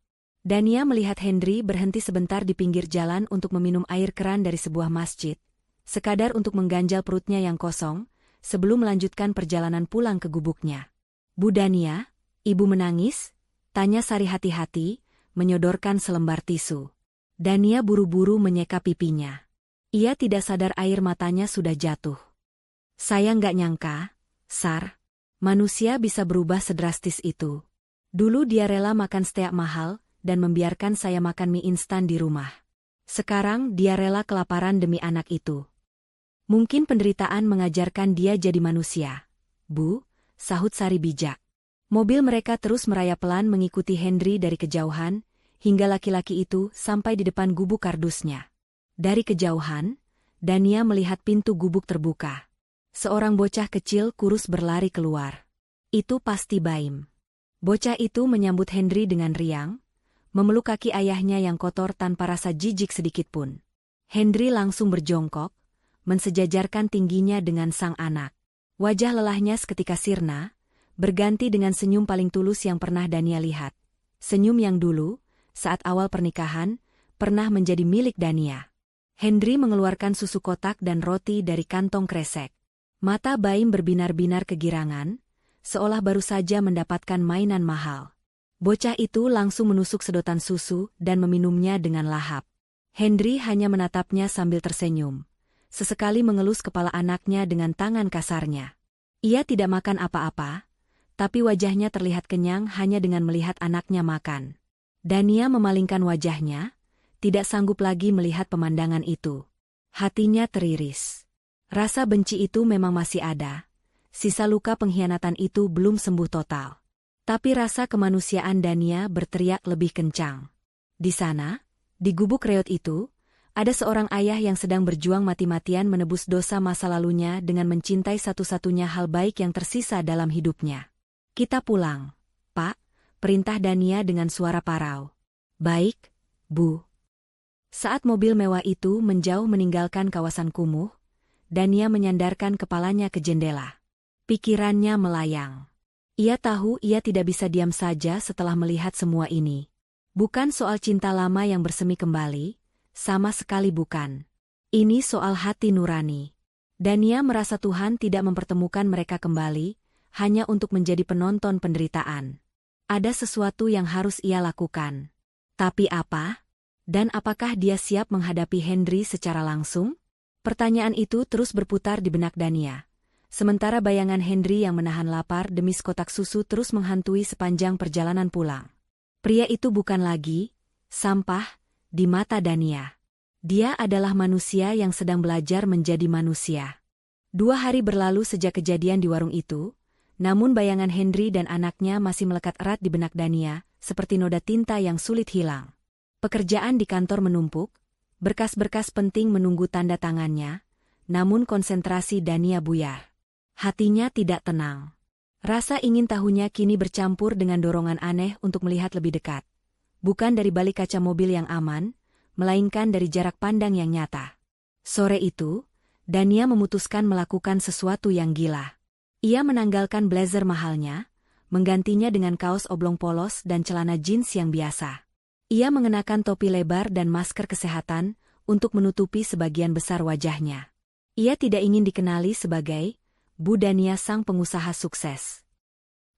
Dania melihat Henry berhenti sebentar di pinggir jalan untuk meminum air keran dari sebuah masjid, sekadar untuk mengganjal perutnya yang kosong, sebelum melanjutkan perjalanan pulang ke gubuknya. "Bu Dania, Ibu menangis?" tanya Sari hati-hati, menyodorkan selembar tisu. Dania buru-buru menyeka pipinya. Ia tidak sadar air matanya sudah jatuh. "Saya nggak nyangka, Sar, manusia bisa berubah sedrastis itu. Dulu dia rela makan steak mahal dan membiarkan saya makan mie instan di rumah. Sekarang dia rela kelaparan demi anak itu. Mungkin penderitaan mengajarkan dia jadi manusia." "Bu," sahut Sari bijak. Mobil mereka terus merayap pelan mengikuti Henry dari kejauhan, hingga laki-laki itu sampai di depan gubuk kardusnya. Dari kejauhan, Dania melihat pintu gubuk terbuka. Seorang bocah kecil kurus berlari keluar. Itu pasti Baim. Bocah itu menyambut Henry dengan riang, memeluk kaki ayahnya yang kotor tanpa rasa jijik sedikitpun. Henry langsung berjongkok, mensejajarkan tingginya dengan sang anak. Wajah lelahnya seketika sirna, berganti dengan senyum paling tulus yang pernah Dania lihat. Senyum yang dulu, saat awal pernikahan, pernah menjadi milik Dania. Henry mengeluarkan susu kotak dan roti dari kantong kresek. Mata Baim berbinar-binar kegirangan, seolah baru saja mendapatkan mainan mahal. Bocah itu langsung menusuk sedotan susu dan meminumnya dengan lahap. Henry hanya menatapnya sambil tersenyum. Sesekali mengelus kepala anaknya dengan tangan kasarnya. Ia tidak makan apa-apa, tapi wajahnya terlihat kenyang hanya dengan melihat anaknya makan. Dania memalingkan wajahnya, tidak sanggup lagi melihat pemandangan itu. Hatinya teriris. Rasa benci itu memang masih ada. Sisa luka pengkhianatan itu belum sembuh total. Tapi rasa kemanusiaan Dania berteriak lebih kencang. Di sana, di gubuk reot itu, ada seorang ayah yang sedang berjuang mati-matian menebus dosa masa lalunya dengan mencintai satu-satunya hal baik yang tersisa dalam hidupnya. Kita pulang, Pak, perintah Dania dengan suara parau. Baik, Bu. Saat mobil mewah itu menjauh meninggalkan kawasan kumuh, Dania menyandarkan kepalanya ke jendela. Pikirannya melayang. Ia tahu ia tidak bisa diam saja setelah melihat semua ini. Bukan soal cinta lama yang bersemi kembali, sama sekali bukan. Ini soal hati nurani. Dania merasa Tuhan tidak mempertemukan mereka kembali, hanya untuk menjadi penonton penderitaan. Ada sesuatu yang harus ia lakukan. Tapi apa? Dan apakah dia siap menghadapi Henry secara langsung? Pertanyaan itu terus berputar di benak Dania. Sementara bayangan Henry yang menahan lapar demi sekotak susu terus menghantui sepanjang perjalanan pulang. Pria itu bukan lagi sampah di mata Dania. Dia adalah manusia yang sedang belajar menjadi manusia. 2 hari berlalu sejak kejadian di warung itu, namun bayangan Henry dan anaknya masih melekat erat di benak Dania, seperti noda tinta yang sulit hilang. Pekerjaan di kantor menumpuk, berkas-berkas penting menunggu tanda tangannya, namun konsentrasi Dania buyar. Hatinya tidak tenang. Rasa ingin tahunya kini bercampur dengan dorongan aneh untuk melihat lebih dekat. Bukan dari balik kaca mobil yang aman, melainkan dari jarak pandang yang nyata. Sore itu, Dania memutuskan melakukan sesuatu yang gila. Ia menanggalkan blazer mahalnya, menggantinya dengan kaos oblong polos dan celana jeans yang biasa. Ia mengenakan topi lebar dan masker kesehatan untuk menutupi sebagian besar wajahnya. Ia tidak ingin dikenali sebagai Bu Dania sang pengusaha sukses.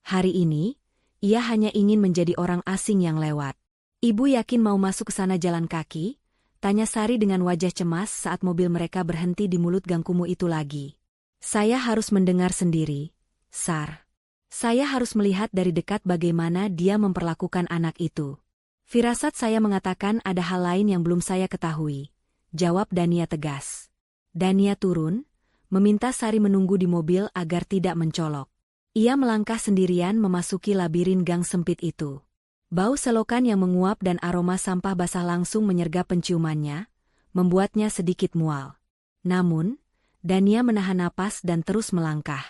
Hari ini, ia hanya ingin menjadi orang asing yang lewat. Ibu yakin mau masuk ke sana jalan kaki? Tanya Sari dengan wajah cemas saat mobil mereka berhenti di mulut gang kumuh itu lagi. Saya harus mendengar sendiri, Sar. Saya harus melihat dari dekat bagaimana dia memperlakukan anak itu. Firasat saya mengatakan ada hal lain yang belum saya ketahui, jawab Dania tegas. Dania turun, meminta Sari menunggu di mobil agar tidak mencolok. Ia melangkah sendirian memasuki labirin gang sempit itu. Bau selokan yang menguap dan aroma sampah basah langsung menyergap penciumannya, membuatnya sedikit mual. Namun, Dania menahan napas dan terus melangkah.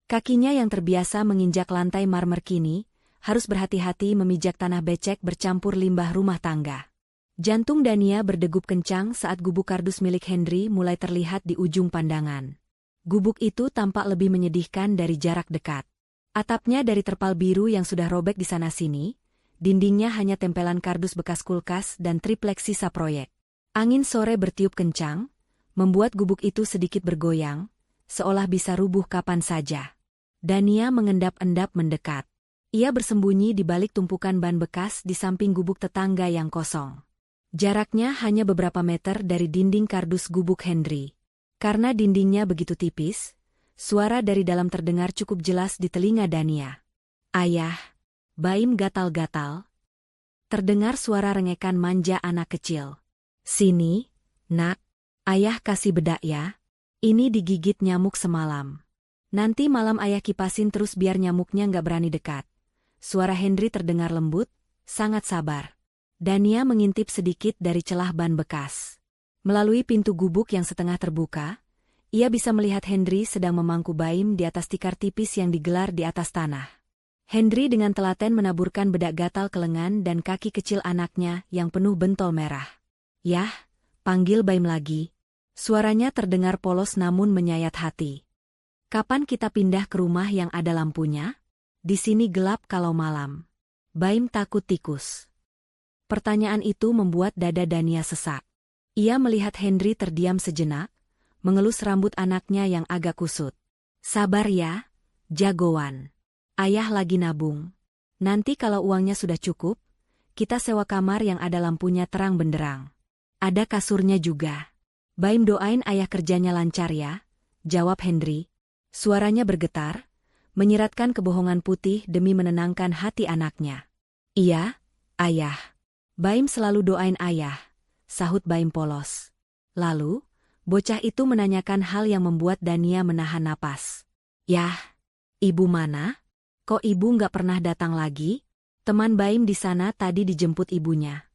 Kakinya yang terbiasa menginjak lantai marmer kini, harus berhati-hati memijak tanah becek bercampur limbah rumah tangga. Jantung Dania berdegup kencang saat gubuk kardus milik Henry mulai terlihat di ujung pandangan. Gubuk itu tampak lebih menyedihkan dari jarak dekat. Atapnya dari terpal biru yang sudah robek di sana-sini, dindingnya hanya tempelan kardus bekas kulkas dan triplek sisa proyek. Angin sore bertiup kencang, membuat gubuk itu sedikit bergoyang, seolah bisa rubuh kapan saja. Dania mengendap-endap mendekat. Ia bersembunyi di balik tumpukan ban bekas di samping gubuk tetangga yang kosong. Jaraknya hanya beberapa meter dari dinding kardus gubuk Henry. Karena dindingnya begitu tipis, suara dari dalam terdengar cukup jelas di telinga Dania. Ayah, Baim gatal-gatal. Terdengar suara rengekan manja anak kecil. Sini, nak, ayah kasih bedak ya. Ini digigit nyamuk semalam. Nanti malam ayah kipasin terus biar nyamuknya nggak berani dekat. Suara Henry terdengar lembut, sangat sabar. Dania mengintip sedikit dari celah ban bekas. Melalui pintu gubuk yang setengah terbuka, ia bisa melihat Henry sedang memangku Baim di atas tikar tipis yang digelar di atas tanah. Henry dengan telaten menaburkan bedak gatal ke lengan dan kaki kecil anaknya yang penuh bentol merah. Yah, panggil Baim lagi. Suaranya terdengar polos namun menyayat hati. Kapan kita pindah ke rumah yang ada lampunya? Di sini gelap kalau malam. Baim takut tikus. Pertanyaan itu membuat dada Dania sesak. Ia melihat Henry terdiam sejenak, mengelus rambut anaknya yang agak kusut. Sabar ya, jagoan. Ayah lagi nabung. Nanti kalau uangnya sudah cukup, kita sewa kamar yang ada lampunya terang benderang. Ada kasurnya juga. Baim doain ayah kerjanya lancar ya, jawab Henry. Suaranya bergetar, menyiratkan kebohongan putih demi menenangkan hati anaknya. Iya, ayah. Baim selalu doain ayah, sahut Baim polos. Lalu, bocah itu menanyakan hal yang membuat Dania menahan napas. Yah, ibu mana? Kok ibu nggak pernah datang lagi? Teman Baim di sana tadi dijemput ibunya.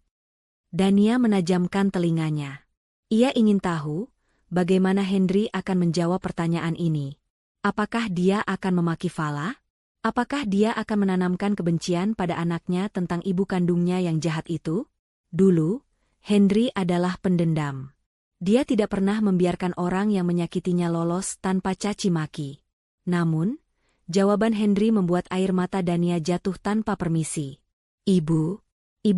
Dania menajamkan telinganya. Ia ingin tahu bagaimana Henry akan menjawab pertanyaan ini. Apakah dia akan memaki Vala? Apakah dia akan menanamkan kebencian pada anaknya tentang ibu kandungnya yang jahat itu? Dulu, Henry adalah pendendam. Dia tidak pernah membiarkan orang yang menyakitinya lolos tanpa caci maki. Namun, jawaban Henry membuat air mata Dania jatuh tanpa permisi. Ibu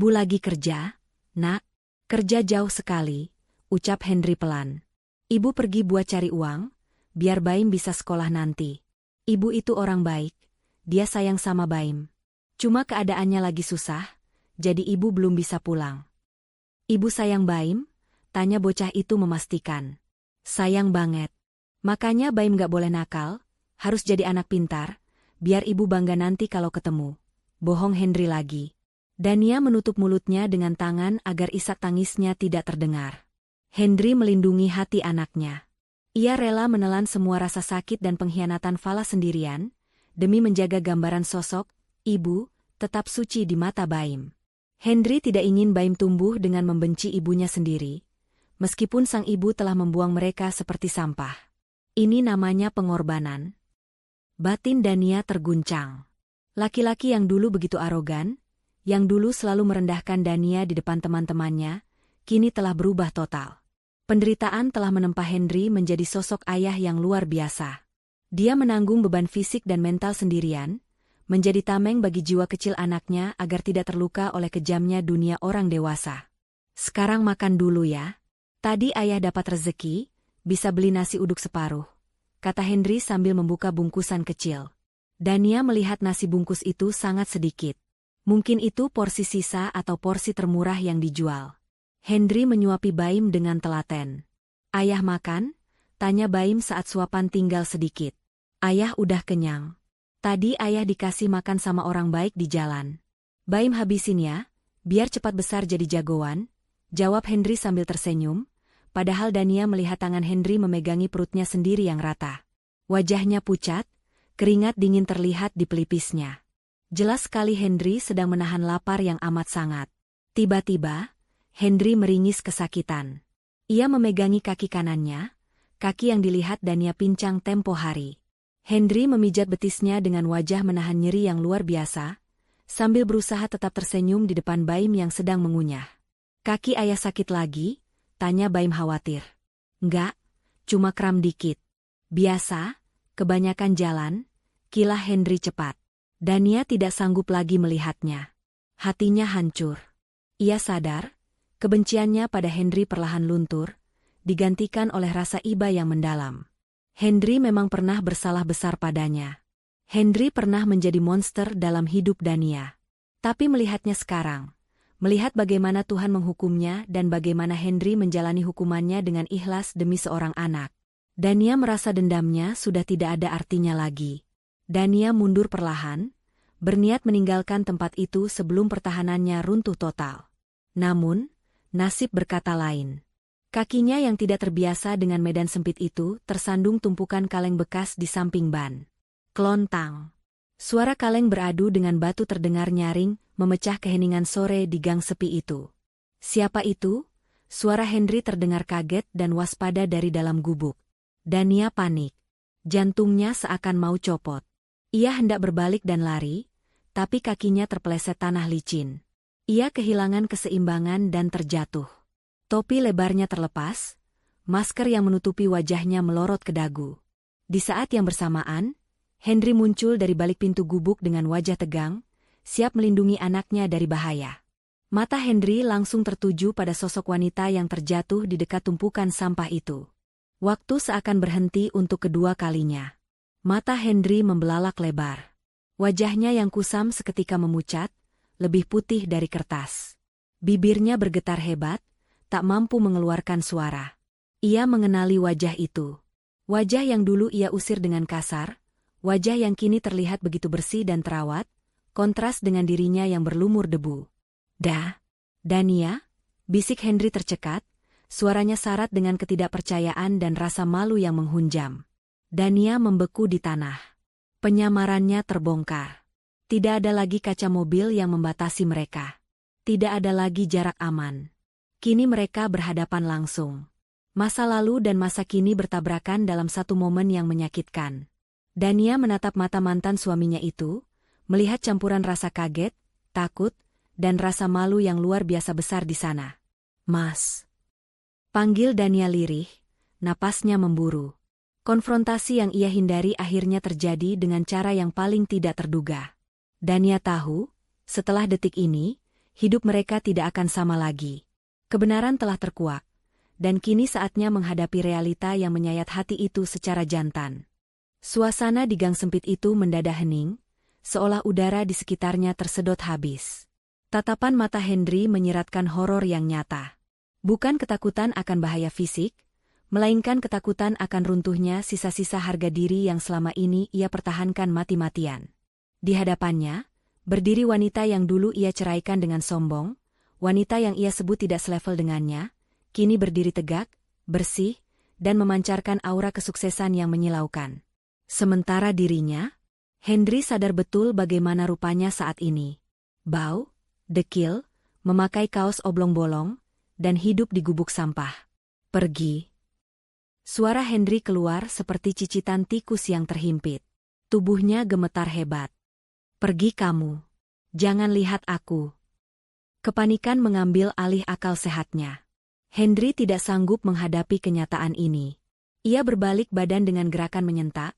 lagi kerja, nak? Kerja jauh sekali, ucap Henry pelan. Ibu pergi buat cari uang, biar Baim bisa sekolah nanti. Ibu itu orang baik, dia sayang sama Baim. Cuma keadaannya lagi susah, jadi ibu belum bisa pulang. Ibu sayang Baim? Tanya bocah itu memastikan. Sayang banget. Makanya Baim gak boleh nakal, harus jadi anak pintar, biar ibu bangga nanti kalau ketemu. Bohong Henry lagi. Dania menutup mulutnya dengan tangan agar isak tangisnya tidak terdengar. Henry melindungi hati anaknya. Ia rela menelan semua rasa sakit dan pengkhianatan Vala sendirian, demi menjaga gambaran sosok ibu tetap suci di mata Baim. Henry tidak ingin Baim tumbuh dengan membenci ibunya sendiri, meskipun sang ibu telah membuang mereka seperti sampah. Ini namanya pengorbanan. Batin Dania terguncang. Laki-laki yang dulu begitu arogan, yang dulu selalu merendahkan Dania di depan teman-temannya, kini telah berubah total. Penderitaan telah menempa Henry menjadi sosok ayah yang luar biasa. Dia menanggung beban fisik dan mental sendirian, menjadi tameng bagi jiwa kecil anaknya agar tidak terluka oleh kejamnya dunia orang dewasa. Sekarang makan dulu ya. Tadi ayah dapat rezeki, bisa beli nasi uduk separuh, kata Henry sambil membuka bungkusan kecil. Dania melihat nasi bungkus itu sangat sedikit. Mungkin itu porsi sisa atau porsi termurah yang dijual. Henry menyuapi Baim dengan telaten. Ayah makan? Tanya Baim saat suapan tinggal sedikit. Ayah udah kenyang. Tadi ayah dikasih makan sama orang baik di jalan. Baim habisin ya, biar cepat besar jadi jagoan, jawab Henry sambil tersenyum, padahal Dania melihat tangan Henry memegangi perutnya sendiri yang rata. Wajahnya pucat, keringat dingin terlihat di pelipisnya. Jelas sekali Henry sedang menahan lapar yang amat sangat. Tiba-tiba, Henry meringis kesakitan. Ia memegangi kaki kanannya, kaki yang dilihat Dania pincang tempo hari. Henry memijat betisnya dengan wajah menahan nyeri yang luar biasa, sambil berusaha tetap tersenyum di depan Baim yang sedang mengunyah. Kaki ayah sakit lagi? Tanya Baim khawatir. Enggak, cuma kram dikit. Biasa, kebanyakan jalan, kilah Henry cepat. Dania tidak sanggup lagi melihatnya. Hatinya hancur. Ia sadar, kebenciannya pada Henry perlahan luntur, digantikan oleh rasa iba yang mendalam. Henry memang pernah bersalah besar padanya. Henry pernah menjadi monster dalam hidup Dania. Tapi melihatnya sekarang, melihat bagaimana Tuhan menghukumnya dan bagaimana Henry menjalani hukumannya dengan ikhlas demi seorang anak, Dania merasa dendamnya sudah tidak ada artinya lagi. Dania mundur perlahan, berniat meninggalkan tempat itu sebelum pertahanannya runtuh total. Namun, nasib berkata lain. Kakinya yang tidak terbiasa dengan medan sempit itu tersandung tumpukan kaleng bekas di samping ban. Klontang. Suara kaleng beradu dengan batu terdengar nyaring, memecah keheningan sore di gang sepi itu. Siapa itu? Suara Henry terdengar kaget dan waspada dari dalam gubuk. Dania panik. Jantungnya seakan mau copot. Ia hendak berbalik dan lari, tapi kakinya terpeleset tanah licin. Ia kehilangan keseimbangan dan terjatuh. Topi lebarnya terlepas, masker yang menutupi wajahnya melorot ke dagu. Di saat yang bersamaan, Henry muncul dari balik pintu gubuk dengan wajah tegang, siap melindungi anaknya dari bahaya. Mata Henry langsung tertuju pada sosok wanita yang terjatuh di dekat tumpukan sampah itu. Waktu seakan berhenti untuk kedua kalinya. Mata Henry membelalak lebar. Wajahnya yang kusam seketika memucat, lebih putih dari kertas. Bibirnya bergetar hebat, tak mampu mengeluarkan suara. Ia mengenali wajah itu. Wajah yang dulu ia usir dengan kasar, wajah yang kini terlihat begitu bersih dan terawat, kontras dengan dirinya yang berlumur debu. Dania, bisik Henry tercekat, suaranya syarat dengan ketidakpercayaan dan rasa malu yang menghunjam. Dania membeku di tanah. Penyamarannya terbongkar. Tidak ada lagi kaca mobil yang membatasi mereka. Tidak ada lagi jarak aman. Kini mereka berhadapan langsung. Masa lalu dan masa kini bertabrakan dalam satu momen yang menyakitkan. Dania menatap mata mantan suaminya itu, melihat campuran rasa kaget, takut, dan rasa malu yang luar biasa besar di sana. "Mas." Panggil Dania lirih, napasnya memburu. Konfrontasi yang ia hindari akhirnya terjadi dengan cara yang paling tidak terduga. Dania tahu, setelah detik ini, hidup mereka tidak akan sama lagi. Kebenaran telah terkuak, dan kini saatnya menghadapi realita yang menyayat hati itu secara jantan. Suasana di gang sempit itu mendadak hening, seolah udara di sekitarnya tersedot habis. Tatapan mata Hendri menyiratkan horor yang nyata. Bukan ketakutan akan bahaya fisik, melainkan ketakutan akan runtuhnya sisa-sisa harga diri yang selama ini ia pertahankan mati-matian. Di hadapannya, berdiri wanita yang dulu ia ceraikan dengan sombong, wanita yang ia sebut tidak selevel dengannya, kini berdiri tegak, bersih, dan memancarkan aura kesuksesan yang menyilaukan. Sementara dirinya, Hendri sadar betul bagaimana rupanya saat ini. Bau, dekil, memakai kaos oblong bolong, dan hidup di gubuk sampah. "Pergi." Suara Hendri keluar seperti cicitan tikus yang terhimpit. Tubuhnya gemetar hebat. "Pergi kamu. Jangan lihat aku." Kepanikan mengambil alih akal sehatnya. Hendri tidak sanggup menghadapi kenyataan ini. Ia berbalik badan dengan gerakan menyentak,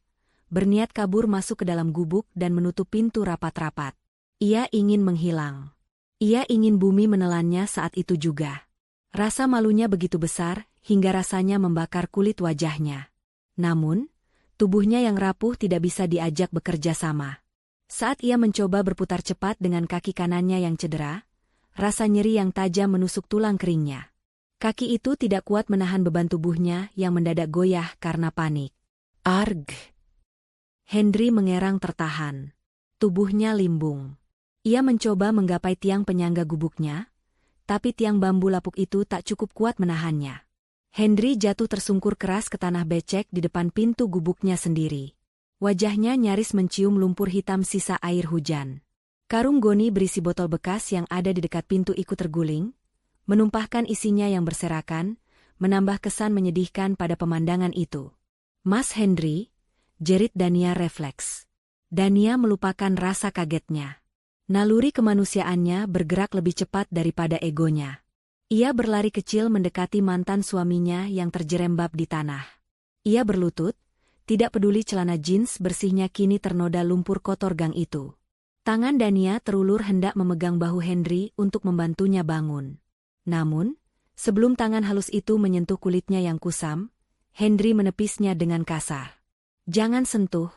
berniat kabur masuk ke dalam gubuk dan menutup pintu rapat-rapat. Ia ingin menghilang. Ia ingin bumi menelannya saat itu juga. Rasa malunya begitu besar, hingga rasanya membakar kulit wajahnya. Namun, tubuhnya yang rapuh tidak bisa diajak bekerja sama. Saat ia mencoba berputar cepat dengan kaki kanannya yang cedera, rasa nyeri yang tajam menusuk tulang keringnya. Kaki itu tidak kuat menahan beban tubuhnya yang mendadak goyah karena panik. "Arg!" Hendri mengerang tertahan. Tubuhnya limbung. Ia mencoba menggapai tiang penyangga gubuknya, tapi tiang bambu lapuk itu tak cukup kuat menahannya. Hendri jatuh tersungkur keras ke tanah becek di depan pintu gubuknya sendiri. Wajahnya nyaris mencium lumpur hitam sisa air hujan. Karung goni berisi botol bekas yang ada di dekat pintu ikut terguling, menumpahkan isinya yang berserakan, menambah kesan menyedihkan pada pemandangan itu. "Mas Hendri," jerit Dania refleks. Dania melupakan rasa kagetnya. Naluri kemanusiaannya bergerak lebih cepat daripada egonya. Ia berlari kecil mendekati mantan suaminya yang terjerembab di tanah. Ia berlutut, tidak peduli celana jeans bersihnya kini ternoda lumpur kotor gang itu. Tangan Dania terulur hendak memegang bahu Hendri untuk membantunya bangun. Namun, sebelum tangan halus itu menyentuh kulitnya yang kusam, Hendri menepisnya dengan kasar. "Jangan sentuh,"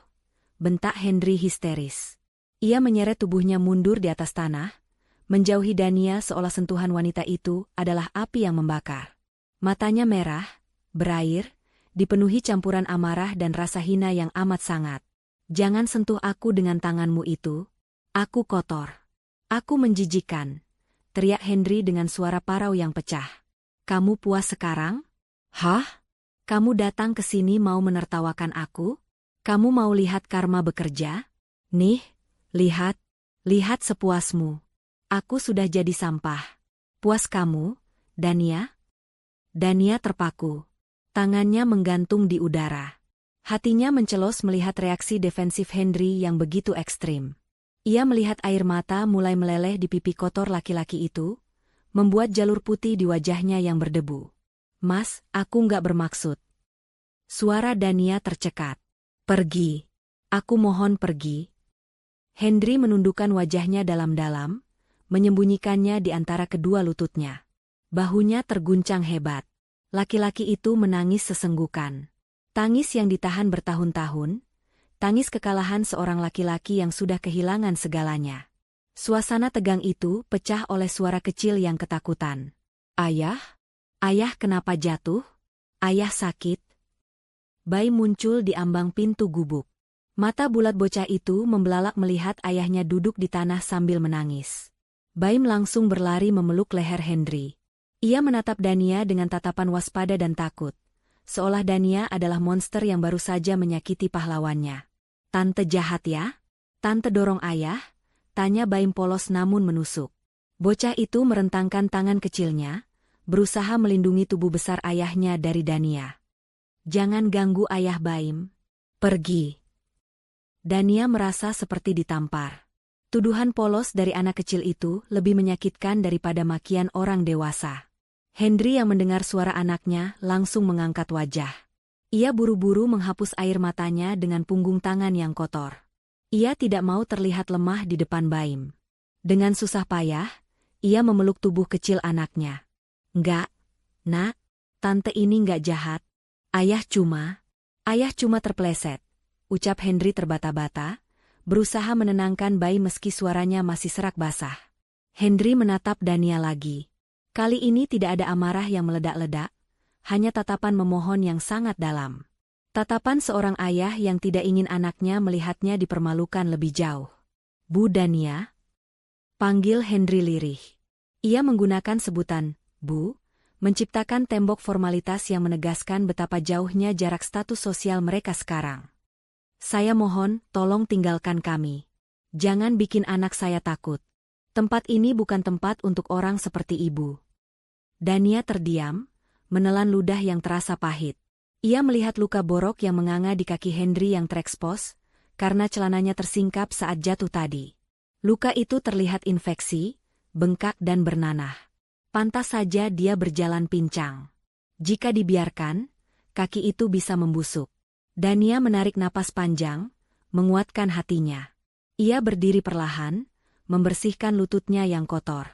bentak Hendri histeris. Ia menyeret tubuhnya mundur di atas tanah, menjauhi Dania seolah sentuhan wanita itu adalah api yang membakar. Matanya merah, berair, dipenuhi campuran amarah dan rasa hina yang amat sangat. "Jangan sentuh aku dengan tanganmu itu. Aku kotor. Aku menjijikan," teriak Hendri dengan suara parau yang pecah. "Kamu puas sekarang? Hah? Kamu datang ke sini mau menertawakan aku? Kamu mau lihat karma bekerja? Nih, lihat, lihat sepuasmu. Aku sudah jadi sampah. Puas kamu, Dania?" Dania terpaku. Tangannya menggantung di udara. Hatinya mencelos melihat reaksi defensif Hendri yang begitu ekstrim. Ia melihat air mata mulai meleleh di pipi kotor laki-laki itu, membuat jalur putih di wajahnya yang berdebu. "Mas, aku nggak bermaksud." Suara Dania tercekat. "Pergi. Aku mohon pergi." Hendri menundukkan wajahnya dalam-dalam, menyembunyikannya di antara kedua lututnya. Bahunya terguncang hebat. Laki-laki itu menangis sesenggukan. Tangis yang ditahan bertahun-tahun, tangis kekalahan seorang laki-laki yang sudah kehilangan segalanya. Suasana tegang itu pecah oleh suara kecil yang ketakutan. "Ayah? Ayah kenapa jatuh? Ayah sakit?" Bayi muncul di ambang pintu gubuk. Mata bulat bocah itu membelalak melihat ayahnya duduk di tanah sambil menangis. Baim langsung berlari memeluk leher Hendri. Ia menatap Dania dengan tatapan waspada dan takut, seolah Dania adalah monster yang baru saja menyakiti pahlawannya. "Tante jahat ya? Tante dorong ayah?" tanya Baim polos namun menusuk. Bocah itu merentangkan tangan kecilnya, berusaha melindungi tubuh besar ayahnya dari Dania. "Jangan ganggu ayah Baim. Pergi." Dania merasa seperti ditampar. Tuduhan polos dari anak kecil itu lebih menyakitkan daripada makian orang dewasa. Hendri yang mendengar suara anaknya langsung mengangkat wajah. Ia buru-buru menghapus air matanya dengan punggung tangan yang kotor. Ia tidak mau terlihat lemah di depan Baim. Dengan susah payah, ia memeluk tubuh kecil anaknya. "Enggak, Nak, tante ini enggak jahat. Ayah cuma terpleset," ucap Hendri terbata-bata, berusaha menenangkan Baim meski suaranya masih serak basah. Hendri menatap Dania lagi. Kali ini tidak ada amarah yang meledak-ledak, hanya tatapan memohon yang sangat dalam. Tatapan seorang ayah yang tidak ingin anaknya melihatnya dipermalukan lebih jauh. "Bu Dania?" panggil Hendri lirih. Ia menggunakan sebutan Bu, menciptakan tembok formalitas yang menegaskan betapa jauhnya jarak status sosial mereka sekarang. "Saya mohon, tolong tinggalkan kami. Jangan bikin anak saya takut. Tempat ini bukan tempat untuk orang seperti ibu." Dania terdiam, menelan ludah yang terasa pahit. Ia melihat luka borok yang menganga di kaki Hendri yang terekspos, karena celananya tersingkap saat jatuh tadi. Luka itu terlihat infeksi, bengkak dan bernanah. Pantas saja dia berjalan pincang. Jika dibiarkan, kaki itu bisa membusuk. Dania menarik napas panjang, menguatkan hatinya. Ia berdiri perlahan, membersihkan lututnya yang kotor.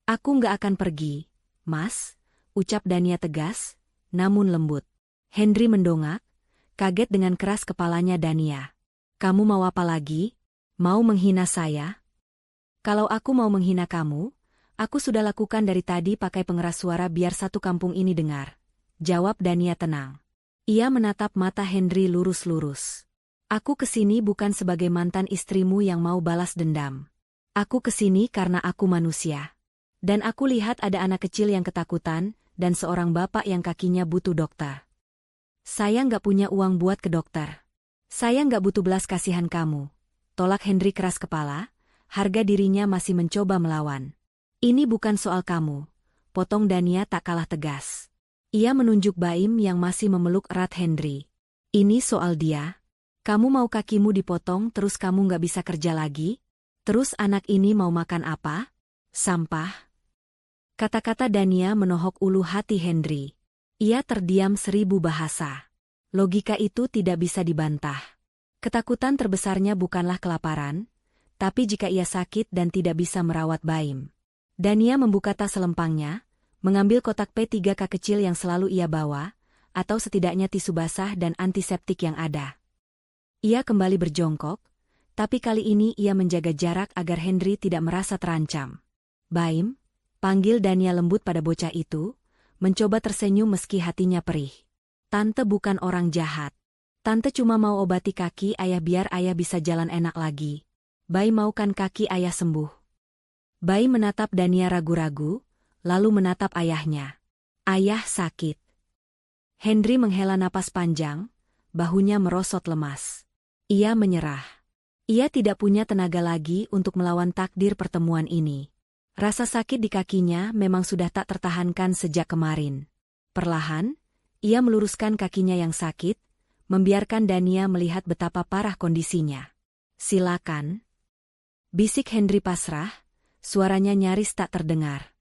"Aku nggak akan pergi, Mas," ucap Dania tegas, namun lembut. Hendri mendongak, kaget dengan keras kepalanya Dania. "Kamu mau apa lagi? Mau menghina saya?" "Kalau aku mau menghina kamu, aku sudah lakukan dari tadi pakai pengeras suara biar satu kampung ini dengar," jawab Dania tenang. Ia menatap mata Hendri lurus-lurus. "Aku kesini bukan sebagai mantan istrimu yang mau balas dendam. Aku kesini karena aku manusia. Dan aku lihat ada anak kecil yang ketakutan, dan seorang bapak yang kakinya butuh dokter. Saya nggak punya uang buat ke dokter. Saya nggak butuh belas kasihan kamu," tolak Hendri keras kepala, harga dirinya masih mencoba melawan. "Ini bukan soal kamu," potong Dania tak kalah tegas. Ia menunjuk Baim yang masih memeluk erat Hendri. "Ini soal dia. Kamu mau kakimu dipotong terus kamu nggak bisa kerja lagi? Terus anak ini mau makan apa? Sampah?" Kata-kata Dania menohok ulu hati Hendri. Ia terdiam 1000 bahasa. Logika itu tidak bisa dibantah. Ketakutan terbesarnya bukanlah kelaparan, tapi jika ia sakit dan tidak bisa merawat Baim. Dania membuka tas selempangnya, mengambil kotak P3K kecil yang selalu ia bawa, atau setidaknya tisu basah dan antiseptik yang ada. Ia kembali berjongkok, tapi kali ini ia menjaga jarak agar Hendri tidak merasa terancam. "Baim," panggil Dania lembut pada bocah itu, mencoba tersenyum meski hatinya perih. "Tante bukan orang jahat. Tante cuma mau obati kaki ayah biar ayah bisa jalan enak lagi. Baim maukan kaki ayah sembuh?" Baim menatap Dania ragu-ragu, lalu menatap ayahnya. "Ayah sakit." Hendri menghela napas panjang, bahunya merosot lemas. Ia menyerah. Ia tidak punya tenaga lagi untuk melawan takdir pertemuan ini. Rasa sakit di kakinya memang sudah tak tertahankan sejak kemarin. Perlahan, ia meluruskan kakinya yang sakit, membiarkan Dania melihat betapa parah kondisinya. "Silakan," bisik Hendri pasrah, suaranya nyaris tak terdengar.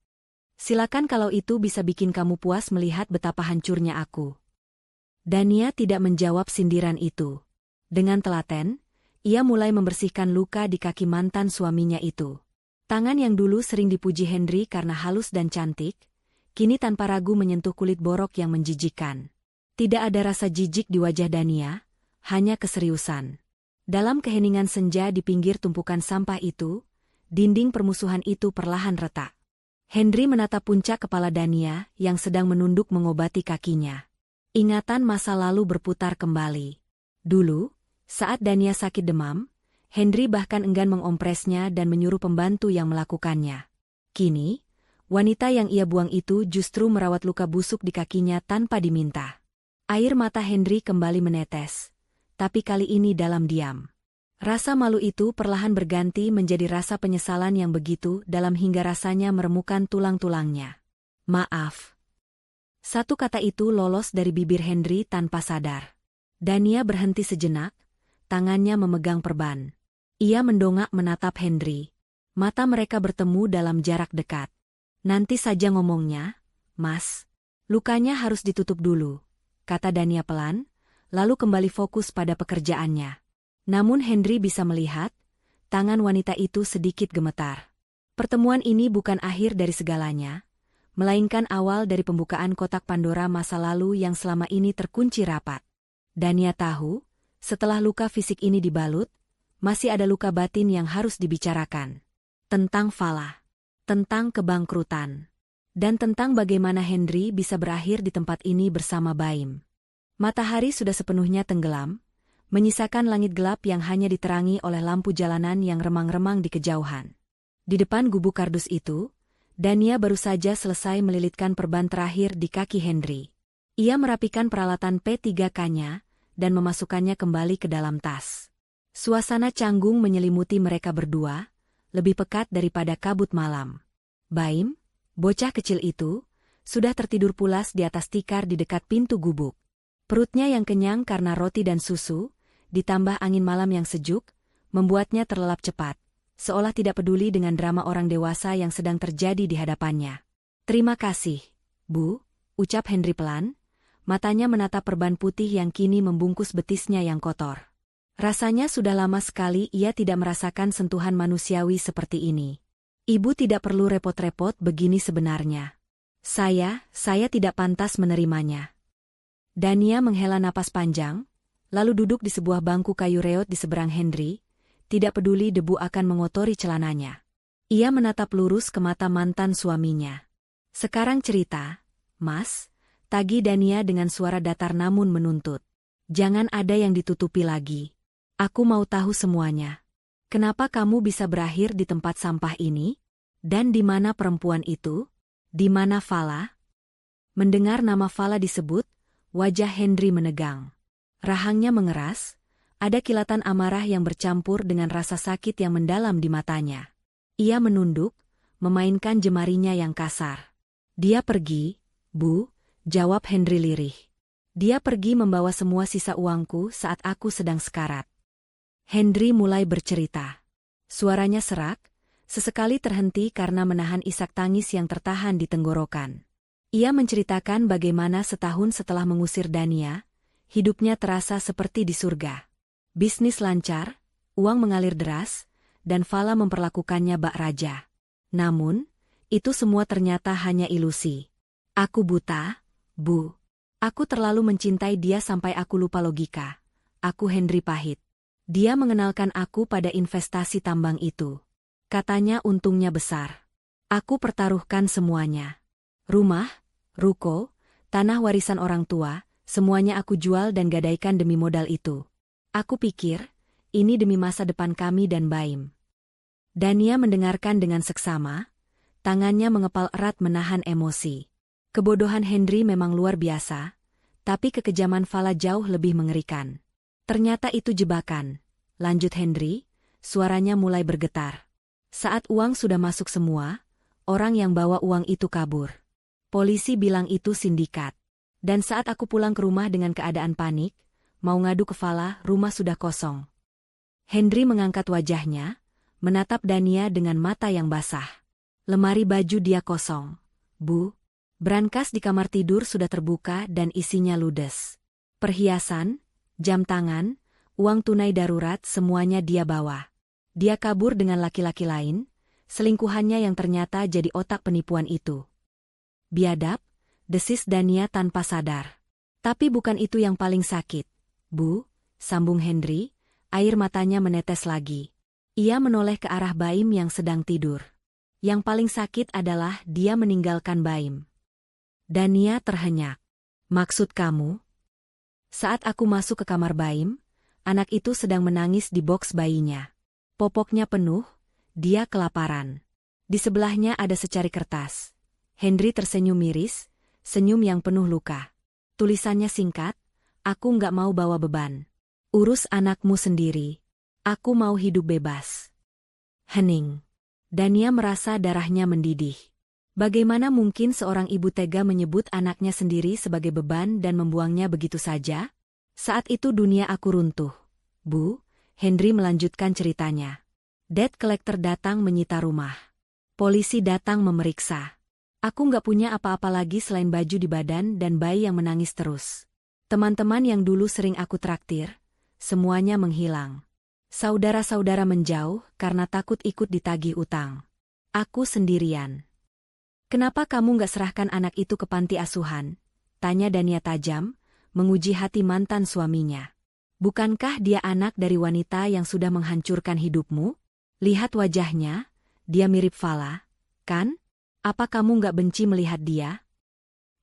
"Silakan kalau itu bisa bikin kamu puas melihat betapa hancurnya aku." Dania tidak menjawab sindiran itu. Dengan telaten, ia mulai membersihkan luka di kaki mantan suaminya itu. Tangan yang dulu sering dipuji Hendri karena halus dan cantik, kini tanpa ragu menyentuh kulit borok yang menjijikkan. Tidak ada rasa jijik di wajah Dania, hanya keseriusan. Dalam keheningan senja di pinggir tumpukan sampah itu, dinding permusuhan itu perlahan retak. Hendri menatap puncak kepala Dania yang sedang menunduk mengobati kakinya. Ingatan masa lalu berputar kembali. Dulu, saat Dania sakit demam, Hendri bahkan enggan mengompresnya dan menyuruh pembantu yang melakukannya. Kini, wanita yang ia buang itu justru merawat luka busuk di kakinya tanpa diminta. Air mata Hendri kembali menetes, tapi kali ini dalam diam. Rasa malu itu perlahan berganti menjadi rasa penyesalan yang begitu dalam hingga rasanya meremukan tulang-tulangnya. "Maaf," Satu kata itu lolos dari bibir Henry tanpa sadar. Dania berhenti sejenak, tangannya memegang perban. Ia mendongak menatap Henry. Mata mereka bertemu dalam jarak dekat. Nanti saja ngomongnya, Mas. Lukanya harus ditutup dulu, kata Dania pelan, lalu kembali fokus pada pekerjaannya. Namun Henry bisa melihat, tangan wanita itu sedikit gemetar. Pertemuan ini bukan akhir dari segalanya, melainkan awal dari pembukaan kotak Pandora masa lalu yang selama ini terkunci rapat. Dania tahu, setelah luka fisik ini dibalut, masih ada luka batin yang harus dibicarakan. Tentang Fala, tentang kebangkrutan, dan tentang bagaimana Henry bisa berakhir di tempat ini bersama Baim. Matahari sudah sepenuhnya tenggelam, menyisakan langit gelap yang hanya diterangi oleh lampu jalanan yang remang-remang di kejauhan. Di depan gubuk kardus itu, Dania baru saja selesai melilitkan perban terakhir di kaki Henry. Ia merapikan peralatan P3K-nya dan memasukkannya kembali ke dalam tas. Suasana canggung menyelimuti mereka berdua, lebih pekat daripada kabut malam. Baim, bocah kecil itu, sudah tertidur pulas di atas tikar di dekat pintu gubuk. Perutnya yang kenyang karena roti dan susu, ditambah angin malam yang sejuk, membuatnya terlelap cepat, seolah tidak peduli dengan drama orang dewasa yang sedang terjadi di hadapannya. "Terima kasih, Bu," ucap Henry pelan, matanya menatap perban putih yang kini membungkus betisnya yang kotor. Rasanya sudah lama sekali ia tidak merasakan sentuhan manusiawi seperti ini. "Ibu tidak perlu repot-repot begini sebenarnya. Saya tidak pantas menerimanya." Dania menghela napas panjang, lalu duduk di sebuah bangku kayu reot di seberang Henry, tidak peduli debu akan mengotori celananya. Ia menatap lurus ke mata mantan suaminya. "Sekarang cerita, Mas," tagih Dania dengan suara datar namun menuntut. "Jangan ada yang ditutupi lagi. Aku mau tahu semuanya. Kenapa kamu bisa berakhir di tempat sampah ini? Dan di mana perempuan itu? Di mana Fala?" Mendengar nama Fala disebut, wajah Henry menegang. Rahangnya mengeras, ada kilatan amarah yang bercampur dengan rasa sakit yang mendalam di matanya. Ia menunduk, memainkan jemarinya yang kasar. "Dia pergi, Bu," jawab Henry lirih. "Dia pergi membawa semua sisa uangku saat aku sedang sekarat." Henry mulai bercerita. Suaranya serak, sesekali terhenti karena menahan isak tangis yang tertahan di tenggorokan. Ia menceritakan bagaimana setahun setelah mengusir Dania, hidupnya terasa seperti di surga. Bisnis lancar, uang mengalir deras, dan Fala memperlakukannya bak raja. Namun, itu semua ternyata hanya ilusi. "Aku buta, Bu. Aku terlalu mencintai dia sampai aku lupa logika. Aku Henry pahit. Dia mengenalkan aku pada investasi tambang itu. Katanya untungnya besar. Aku pertaruhkan semuanya. Rumah, ruko, tanah warisan orang tua, semuanya aku jual dan gadaikan demi modal itu. Aku pikir, ini demi masa depan kami dan Baim." Dania mendengarkan dengan seksama, tangannya mengepal erat menahan emosi. Kebodohan Henry memang luar biasa, tapi kekejaman Fala jauh lebih mengerikan. "Ternyata itu jebakan," lanjut Henry, suaranya mulai bergetar. "Saat uang sudah masuk semua, orang yang bawa uang itu kabur. Polisi bilang itu sindikat. Dan saat aku pulang ke rumah dengan keadaan panik, mau ngadu ke Fala, rumah sudah kosong." Henry mengangkat wajahnya, menatap Dania dengan mata yang basah. "Lemari baju dia kosong, Bu. Brankas di kamar tidur sudah terbuka dan isinya ludes. Perhiasan, jam tangan, uang tunai darurat semuanya dia bawa. Dia kabur dengan laki-laki lain, selingkuhannya yang ternyata jadi otak penipuan itu." "Biadab," desis Dania tanpa sadar. "Tapi bukan itu yang paling sakit, Bu," sambung Henry, air matanya menetes lagi. Ia menoleh ke arah Baim yang sedang tidur. "Yang paling sakit adalah dia meninggalkan Baim." Dania terhenyak. "Maksud kamu?" "Saat aku masuk ke kamar Baim, anak itu sedang menangis di boks bayinya. Popoknya penuh, dia kelaparan. Di sebelahnya ada secari kertas." Henry tersenyum miris, senyum yang penuh luka. Tulisannya singkat, "Aku nggak mau bawa beban. Urus anakmu sendiri. Aku mau hidup bebas." Hening. Dania merasa darahnya mendidih. Bagaimana mungkin seorang ibu tega menyebut anaknya sendiri sebagai beban dan membuangnya begitu saja? Saat itu dunia aku runtuh. Bu, Henry melanjutkan ceritanya. Debt collector datang menyita rumah. Polisi datang memeriksa. Aku nggak punya apa-apa lagi selain baju di badan dan bayi yang menangis terus. Teman-teman yang dulu sering aku traktir, semuanya menghilang. Saudara-saudara menjauh karena takut ikut ditagih utang. Aku sendirian. Kenapa kamu nggak serahkan anak itu ke panti asuhan? Tanya Dania tajam, menguji hati mantan suaminya. Bukankah dia anak dari wanita yang sudah menghancurkan hidupmu? Lihat wajahnya, dia mirip Fala, kan? Apa kamu nggak benci melihat dia?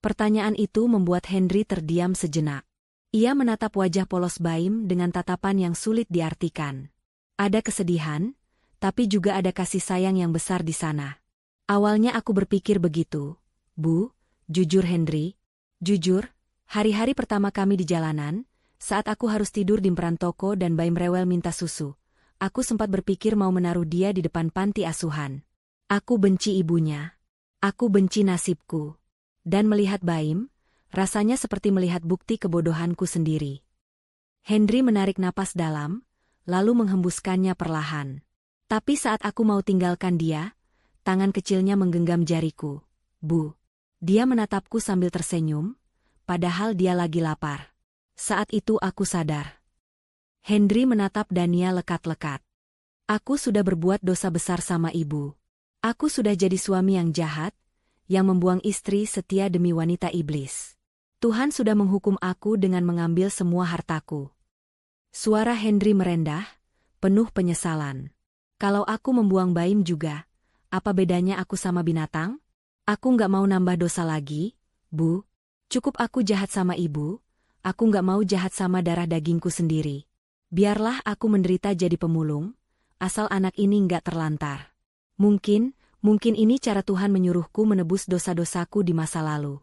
Pertanyaan itu membuat Henry terdiam sejenak. Ia menatap wajah polos Baim dengan tatapan yang sulit diartikan. Ada kesedihan, tapi juga ada kasih sayang yang besar di sana. Awalnya aku berpikir begitu, Bu, jujur Henry. Jujur, hari-hari pertama kami di jalanan, saat aku harus tidur di emperan toko dan Baim rewel minta susu, aku sempat berpikir mau menaruh dia di depan panti asuhan. Aku benci ibunya. Aku benci nasibku. Dan melihat Baim, rasanya seperti melihat bukti kebodohanku sendiri. Henry menarik napas dalam, lalu menghembuskannya perlahan. Tapi saat aku mau tinggalkan dia, tangan kecilnya menggenggam jariku. Bu. Dia menatapku sambil tersenyum, padahal dia lagi lapar. Saat itu aku sadar. Henry menatap Dania lekat-lekat. Aku sudah berbuat dosa besar sama ibu. Aku sudah jadi suami yang jahat, yang membuang istri setia demi wanita iblis. Tuhan sudah menghukum aku dengan mengambil semua hartaku. Suara Henry merendah, penuh penyesalan. Kalau aku membuang Baim juga, apa bedanya aku sama binatang? Aku nggak mau nambah dosa lagi, Bu. Cukup aku jahat sama ibu, aku nggak mau jahat sama darah dagingku sendiri. Biarlah aku menderita jadi pemulung, asal anak ini nggak terlantar. Mungkin ini cara Tuhan menyuruhku menebus dosa-dosaku di masa lalu.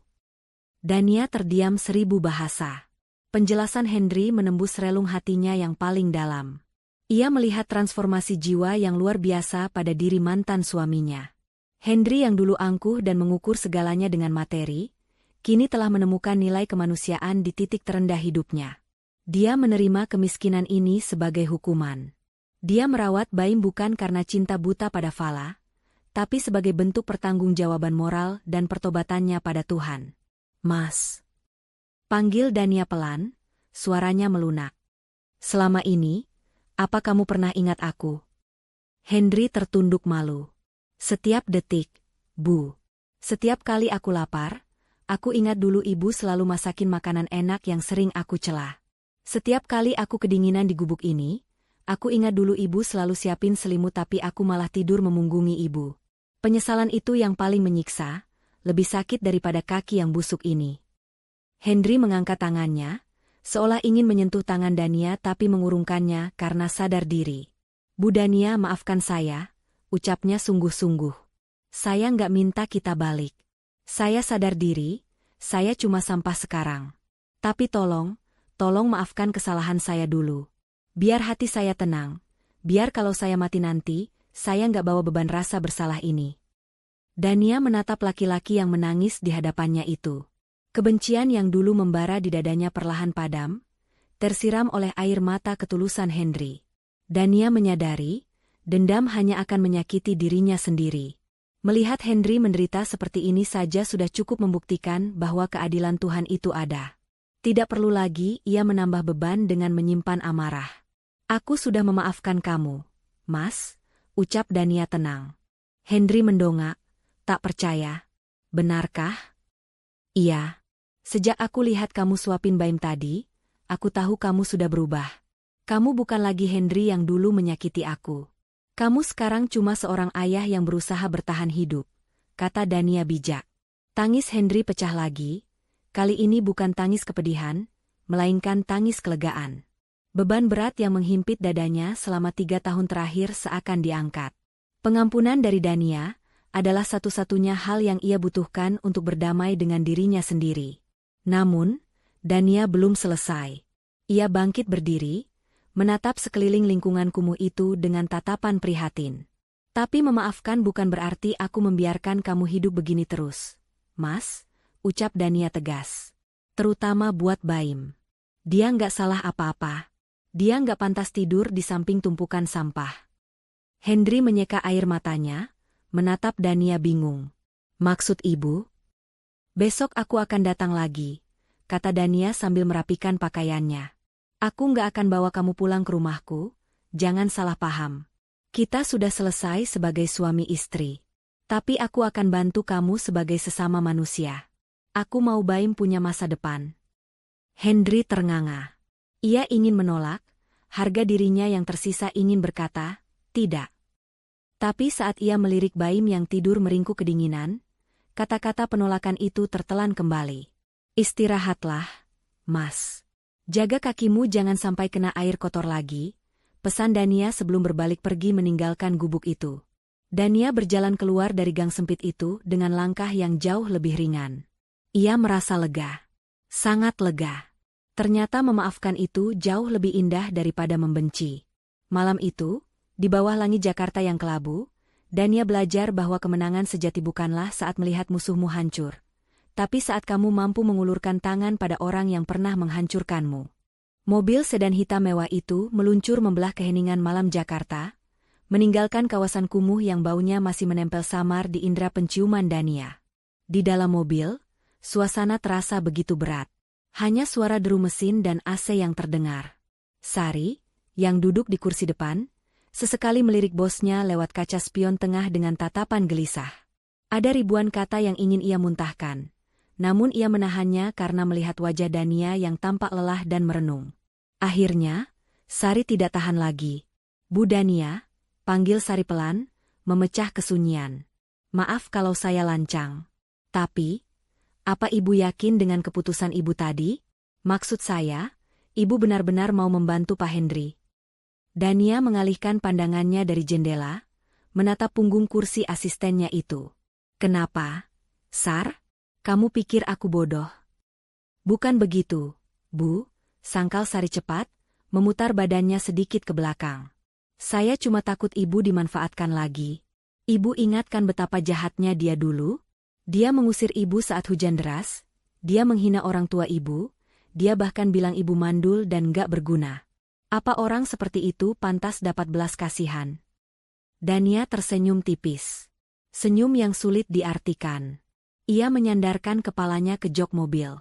Dania terdiam 1000 bahasa. Penjelasan Henry menembus relung hatinya yang paling dalam. Ia melihat transformasi jiwa yang luar biasa pada diri mantan suaminya. Henry yang dulu angkuh dan mengukur segalanya dengan materi, kini telah menemukan nilai kemanusiaan di titik terendah hidupnya. Dia menerima kemiskinan ini sebagai hukuman. Dia merawat Baim bukan karena cinta buta pada Fala, tapi sebagai bentuk pertanggungjawaban moral dan pertobatannya pada Tuhan. Mas. Panggil Dania pelan, suaranya melunak. Selama ini, apa kamu pernah ingat aku? Henry tertunduk malu. Setiap detik, Bu. Setiap kali aku lapar, aku ingat dulu ibu selalu masakin makanan enak yang sering aku celah. Setiap kali aku kedinginan di gubuk ini, aku ingat dulu ibu selalu siapin selimut tapi aku malah tidur memunggungi ibu. Penyesalan itu yang paling menyiksa, lebih sakit daripada kaki yang busuk ini. Henry mengangkat tangannya, seolah ingin menyentuh tangan Dania tapi mengurungkannya karena sadar diri. Bu Dania, maafkan saya, ucapnya sungguh-sungguh. Saya nggak minta kita balik. Saya sadar diri, saya cuma sampah sekarang. Tapi tolong maafkan kesalahan saya dulu. Biar hati saya tenang, biar kalau saya mati nanti, saya nggak bawa beban rasa bersalah ini. Dania menatap laki-laki yang menangis di hadapannya itu. Kebencian yang dulu membara di dadanya perlahan padam, tersiram oleh air mata ketulusan Henry. Dania menyadari, dendam hanya akan menyakiti dirinya sendiri. Melihat Henry menderita seperti ini saja sudah cukup membuktikan bahwa keadilan Tuhan itu ada. Tidak perlu lagi ia menambah beban dengan menyimpan amarah. Aku sudah memaafkan kamu, Mas, ucap Dania tenang. Henry mendongak, tak percaya. Benarkah? Iya. Sejak aku lihat kamu suapin Baim tadi, aku tahu kamu sudah berubah. Kamu bukan lagi Henry yang dulu menyakiti aku. Kamu sekarang cuma seorang ayah yang berusaha bertahan hidup, kata Dania bijak. Tangis Henry pecah lagi, kali ini bukan tangis kepedihan, melainkan tangis kelegaan. Beban berat yang menghimpit dadanya selama 3 tahun terakhir seakan diangkat. Pengampunan dari Dania adalah satu-satunya hal yang ia butuhkan untuk berdamai dengan dirinya sendiri. Namun, Dania belum selesai. Ia bangkit berdiri, menatap sekeliling lingkungan kumuh itu dengan tatapan prihatin. Tapi memaafkan bukan berarti aku membiarkan kamu hidup begini terus. Mas, ucap Dania tegas. Terutama buat Baim. Dia nggak salah apa-apa. Dia nggak pantas tidur di samping tumpukan sampah. Hendri menyeka air matanya, menatap Dania bingung. Maksud ibu? Besok aku akan datang lagi, kata Dania sambil merapikan pakaiannya. Aku nggak akan bawa kamu pulang ke rumahku, jangan salah paham. Kita sudah selesai sebagai suami istri. Tapi aku akan bantu kamu sebagai sesama manusia. Aku mau Baim punya masa depan. Hendri ternganga. Ia ingin menolak, harga dirinya yang tersisa ingin berkata, tidak. Tapi saat ia melirik Baim yang tidur meringkuk kedinginan, kata-kata penolakan itu tertelan kembali. Istirahatlah, Mas. Jaga kakimu jangan sampai kena air kotor lagi, pesan Dania sebelum berbalik pergi meninggalkan gubuk itu. Dania berjalan keluar dari gang sempit itu dengan langkah yang jauh lebih ringan. Ia merasa lega. Sangat lega. Ternyata memaafkan itu jauh lebih indah daripada membenci. Malam itu, di bawah langit Jakarta yang kelabu, Dania belajar bahwa kemenangan sejati bukanlah saat melihat musuhmu hancur, tapi saat kamu mampu mengulurkan tangan pada orang yang pernah menghancurkanmu. Mobil sedan hitam mewah itu meluncur membelah keheningan malam Jakarta, meninggalkan kawasan kumuh yang baunya masih menempel samar di indera penciuman Dania. Di dalam mobil, suasana terasa begitu berat. Hanya suara deru mesin dan AC yang terdengar. Sari, yang duduk di kursi depan, sesekali melirik bosnya lewat kaca spion tengah dengan tatapan gelisah. Ada ribuan kata yang ingin ia muntahkan, namun ia menahannya karena melihat wajah Dania yang tampak lelah dan merenung. Akhirnya, Sari tidak tahan lagi. Bu Dania, panggil Sari pelan, memecah kesunyian. Maaf kalau saya lancang. Tapi, apa ibu yakin dengan keputusan ibu tadi? Maksud saya, ibu benar-benar mau membantu Pak Hendri. Dania mengalihkan pandangannya dari jendela, menatap punggung kursi asistennya itu. Kenapa, Sar? Kamu pikir aku bodoh? Bukan begitu, Bu, sangkal Sari cepat, memutar badannya sedikit ke belakang. Saya cuma takut ibu dimanfaatkan lagi. Ibu ingatkan betapa jahatnya dia dulu? Dia mengusir ibu saat hujan deras, dia menghina orang tua ibu, dia bahkan bilang ibu mandul dan gak berguna. Apa orang seperti itu pantas dapat belas kasihan? Dania tersenyum tipis. Senyum yang sulit diartikan. Ia menyandarkan kepalanya ke jok mobil.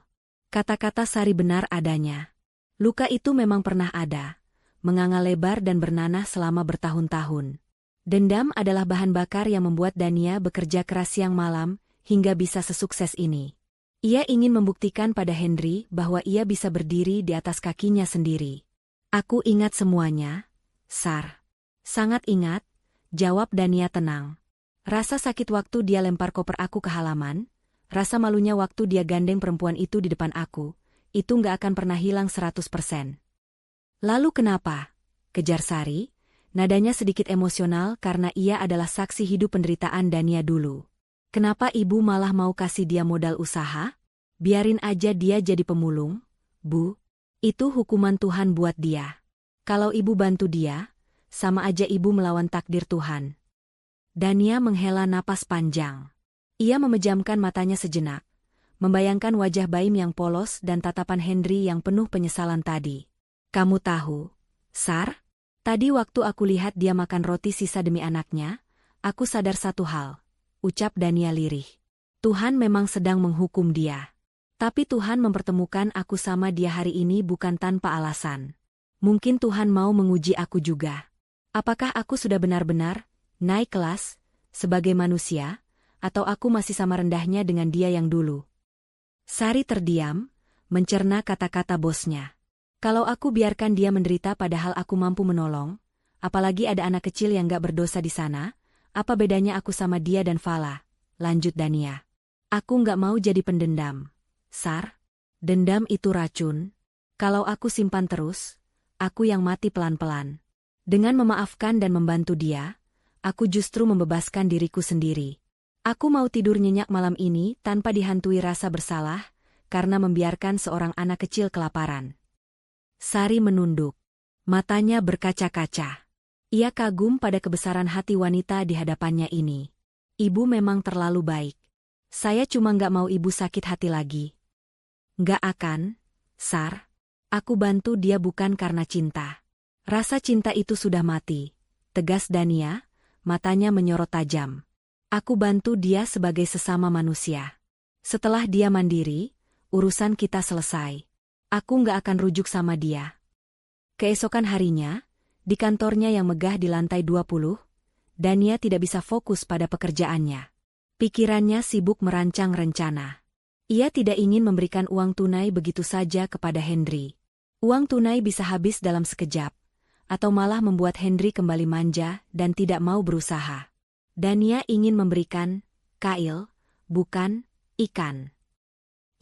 Kata-kata Sari benar adanya. Luka itu memang pernah ada, menganga lebar dan bernanah selama bertahun-tahun. Dendam adalah bahan bakar yang membuat Dania bekerja keras siang malam, hingga bisa sesukses ini. Ia ingin membuktikan pada Hendri bahwa ia bisa berdiri di atas kakinya sendiri. Aku ingat semuanya, Sar. Sangat ingat, jawab Dania tenang. Rasa sakit waktu dia lempar koper aku ke halaman, rasa malunya waktu dia gandeng perempuan itu di depan aku, itu nggak akan pernah hilang 100%. Lalu kenapa? Kejar Sari, nadanya sedikit emosional karena ia adalah saksi hidup penderitaan Dania dulu. Kenapa ibu malah mau kasih dia modal usaha? Biarin aja dia jadi pemulung, Bu. Itu hukuman Tuhan buat dia. Kalau ibu bantu dia, sama aja ibu melawan takdir Tuhan. Dania menghela napas panjang. Ia memejamkan matanya sejenak, membayangkan wajah Baim yang polos dan tatapan Hendri yang penuh penyesalan tadi. Kamu tahu, Sar? Tadi waktu aku lihat dia makan roti sisa demi anaknya, aku sadar satu hal, ucap Dania lirih. Tuhan memang sedang menghukum dia. Tapi Tuhan mempertemukan aku sama dia hari ini bukan tanpa alasan. Mungkin Tuhan mau menguji aku juga. Apakah aku sudah benar-benar naik kelas sebagai manusia, atau aku masih sama rendahnya dengan dia yang dulu? Sari terdiam, mencerna kata-kata bosnya. Kalau aku biarkan dia menderita padahal aku mampu menolong, apalagi ada anak kecil yang gak berdosa di sana, apa bedanya aku sama dia dan Fala? Lanjut Dania. Aku gak mau jadi pendendam. Sar, dendam itu racun. Kalau aku simpan terus, aku yang mati pelan-pelan. Dengan memaafkan dan membantu dia, aku justru membebaskan diriku sendiri. Aku mau tidur nyenyak malam ini tanpa dihantui rasa bersalah, karena membiarkan seorang anak kecil kelaparan. Sari menunduk. Matanya berkaca-kaca. Ia kagum pada kebesaran hati wanita di hadapannya ini. Ibu memang terlalu baik. Saya cuma nggak mau ibu sakit hati lagi. Nggak akan, Sar. Aku bantu dia bukan karena cinta. Rasa cinta itu sudah mati, tegas Dania, matanya menyorot tajam. Aku bantu dia sebagai sesama manusia. Setelah dia mandiri, urusan kita selesai. Aku nggak akan rujuk sama dia. Keesokan harinya, di kantornya yang megah di lantai 20, Dania tidak bisa fokus pada pekerjaannya. Pikirannya sibuk merancang rencana. Ia tidak ingin memberikan uang tunai begitu saja kepada Henry. Uang tunai bisa habis dalam sekejap, atau malah membuat Henry kembali manja dan tidak mau berusaha. Dania ingin memberikan kail, bukan ikan.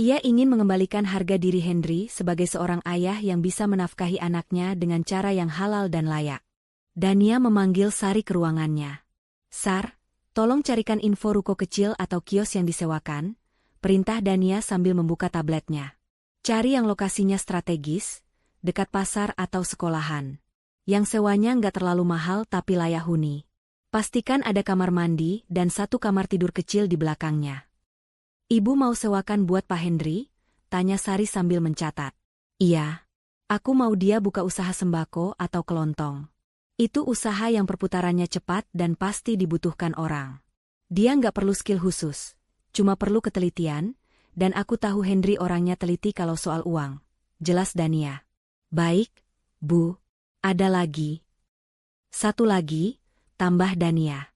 Ia ingin mengembalikan harga diri Henry sebagai seorang ayah yang bisa menafkahi anaknya dengan cara yang halal dan layak. Dania memanggil Sari ke ruangannya. Sar, tolong carikan info ruko kecil atau kios yang disewakan, perintah Dania sambil membuka tabletnya. Cari yang lokasinya strategis, dekat pasar atau sekolahan. Yang sewanya nggak terlalu mahal tapi layak huni. Pastikan ada kamar mandi dan satu kamar tidur kecil di belakangnya. Ibu mau sewakan buat Pak Henry? Tanya Sari sambil mencatat. Iya. Aku mau dia buka usaha sembako atau kelontong. Itu usaha yang perputarannya cepat dan pasti dibutuhkan orang. Dia nggak perlu skill khusus, cuma perlu ketelitian, dan aku tahu Henry orangnya teliti kalau soal uang. Jelas Dania. Baik, Bu. Ada lagi. Satu lagi, tambah Dania.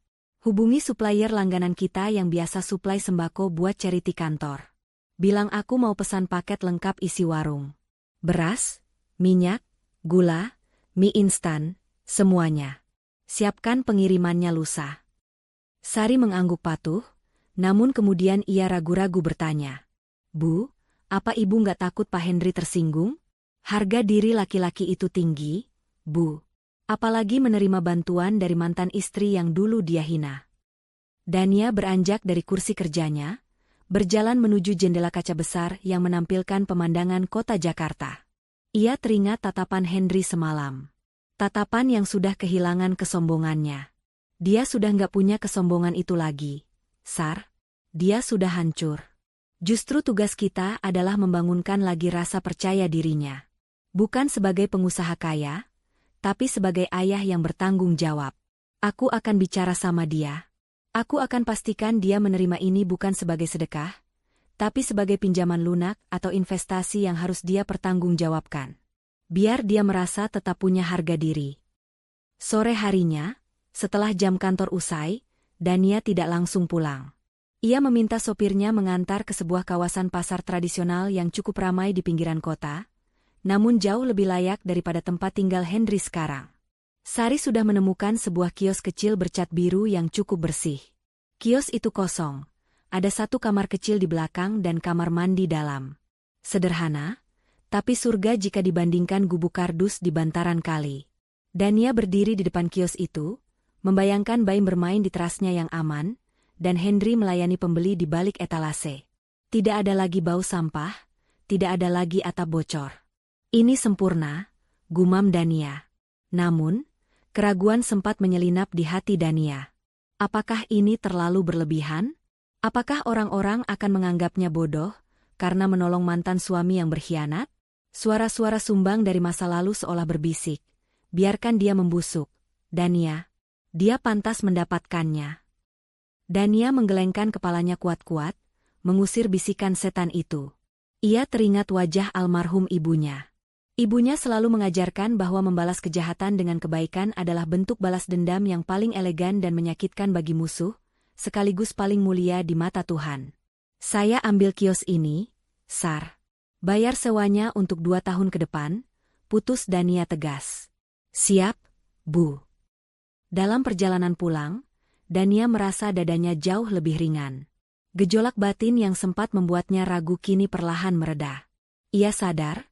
Hubungi supplier langganan kita yang biasa suplai sembako buat charity kantor. Bilang aku mau pesan paket lengkap isi warung. Beras, minyak, gula, mie instan, semuanya. Siapkan pengirimannya lusa. Sari mengangguk patuh, namun kemudian ia ragu-ragu bertanya. Bu, apa ibu nggak takut Pak Henry tersinggung? Harga diri laki-laki itu tinggi, Bu. Apalagi menerima bantuan dari mantan istri yang dulu dia hina. Dania beranjak dari kursi kerjanya, berjalan menuju jendela kaca besar yang menampilkan pemandangan kota Jakarta. Ia teringat tatapan Henry semalam. Tatapan yang sudah kehilangan kesombongannya. Dia sudah nggak punya kesombongan itu lagi. Sar, dia sudah hancur. Justru tugas kita adalah membangunkan lagi rasa percaya dirinya. Bukan sebagai pengusaha kaya, tapi sebagai ayah yang bertanggung jawab. Aku akan bicara sama dia. Aku akan pastikan dia menerima ini bukan sebagai sedekah, tapi sebagai pinjaman lunak atau investasi yang harus dia pertanggungjawabkan. Biar dia merasa tetap punya harga diri. Sore harinya, setelah jam kantor usai, Dania tidak langsung pulang. Ia meminta sopirnya mengantar ke sebuah kawasan pasar tradisional yang cukup ramai di pinggiran kota, namun jauh lebih layak daripada tempat tinggal Henry sekarang. Sari sudah menemukan sebuah kios kecil bercat biru yang cukup bersih. Kios itu kosong. Ada satu kamar kecil di belakang dan kamar mandi dalam. Sederhana, tapi surga jika dibandingkan gubuk kardus di bantaran kali. Dania berdiri di depan kios itu, membayangkan Baim bermain di terasnya yang aman, dan Henry melayani pembeli di balik etalase. Tidak ada lagi bau sampah, tidak ada lagi atap bocor. Ini sempurna, gumam Dania. Namun, keraguan sempat menyelinap di hati Dania. Apakah ini terlalu berlebihan? Apakah orang-orang akan menganggapnya bodoh karena menolong mantan suami yang berkhianat? Suara-suara sumbang dari masa lalu seolah berbisik. Biarkan dia membusuk. Dania. Dia pantas mendapatkannya. Dania menggelengkan kepalanya kuat-kuat, mengusir bisikan setan itu. Ia teringat wajah almarhum ibunya. Ibunya selalu mengajarkan bahwa membalas kejahatan dengan kebaikan adalah bentuk balas dendam yang paling elegan dan menyakitkan bagi musuh, sekaligus paling mulia di mata Tuhan. Saya ambil kios ini, Sar. Bayar sewanya untuk 2 tahun ke depan, putus Dania tegas. Siap, Bu. Dalam perjalanan pulang, Dania merasa dadanya jauh lebih ringan. Gejolak batin yang sempat membuatnya ragu kini perlahan mereda. Ia sadar,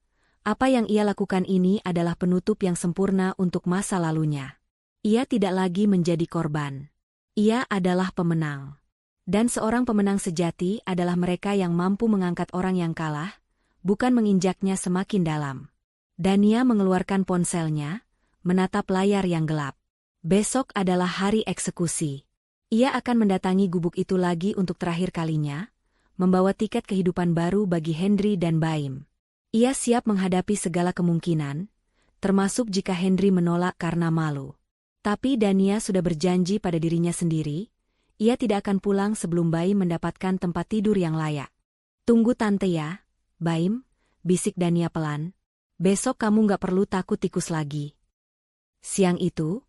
apa yang ia lakukan ini adalah penutup yang sempurna untuk masa lalunya. Ia tidak lagi menjadi korban. Ia adalah pemenang. Dan seorang pemenang sejati adalah mereka yang mampu mengangkat orang yang kalah, bukan menginjaknya semakin dalam. Dania mengeluarkan ponselnya, menatap layar yang gelap. Besok adalah hari eksekusi. Ia akan mendatangi gubuk itu lagi untuk terakhir kalinya, membawa tiket kehidupan baru bagi Henry dan Baim. Ia siap menghadapi segala kemungkinan, termasuk jika Henry menolak karena malu. Tapi Dania sudah berjanji pada dirinya sendiri, ia tidak akan pulang sebelum Baim mendapatkan tempat tidur yang layak. Tunggu tante ya, Baim, bisik Dania pelan. Besok kamu nggak perlu takut tikus lagi. Siang itu,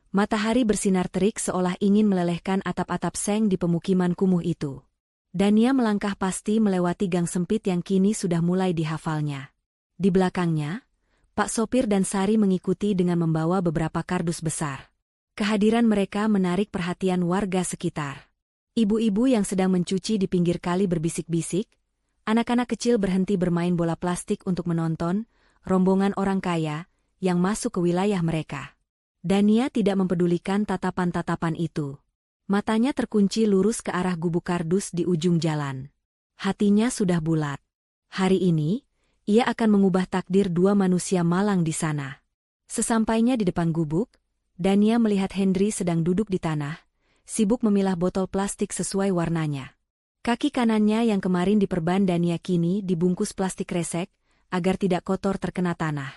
matahari bersinar terik seolah ingin melelehkan atap-atap seng di pemukiman kumuh itu. Dania melangkah pasti melewati gang sempit yang kini sudah mulai dihafalnya. Di belakangnya, Pak sopir dan Sari mengikuti dengan membawa beberapa kardus besar. Kehadiran mereka menarik perhatian warga sekitar. Ibu-ibu yang sedang mencuci di pinggir kali berbisik-bisik, anak-anak kecil berhenti bermain bola plastik untuk menonton rombongan orang kaya yang masuk ke wilayah mereka. Dania tidak mempedulikan tatapan-tatapan itu. Matanya terkunci lurus ke arah gubuk kardus di ujung jalan. Hatinya sudah bulat. Hari ini, ia akan mengubah takdir dua manusia malang di sana. Sesampainya di depan gubuk, Dania melihat Henry sedang duduk di tanah, sibuk memilah botol plastik sesuai warnanya. Kaki kanannya yang kemarin diperban Dania kini dibungkus plastik resek, agar tidak kotor terkena tanah.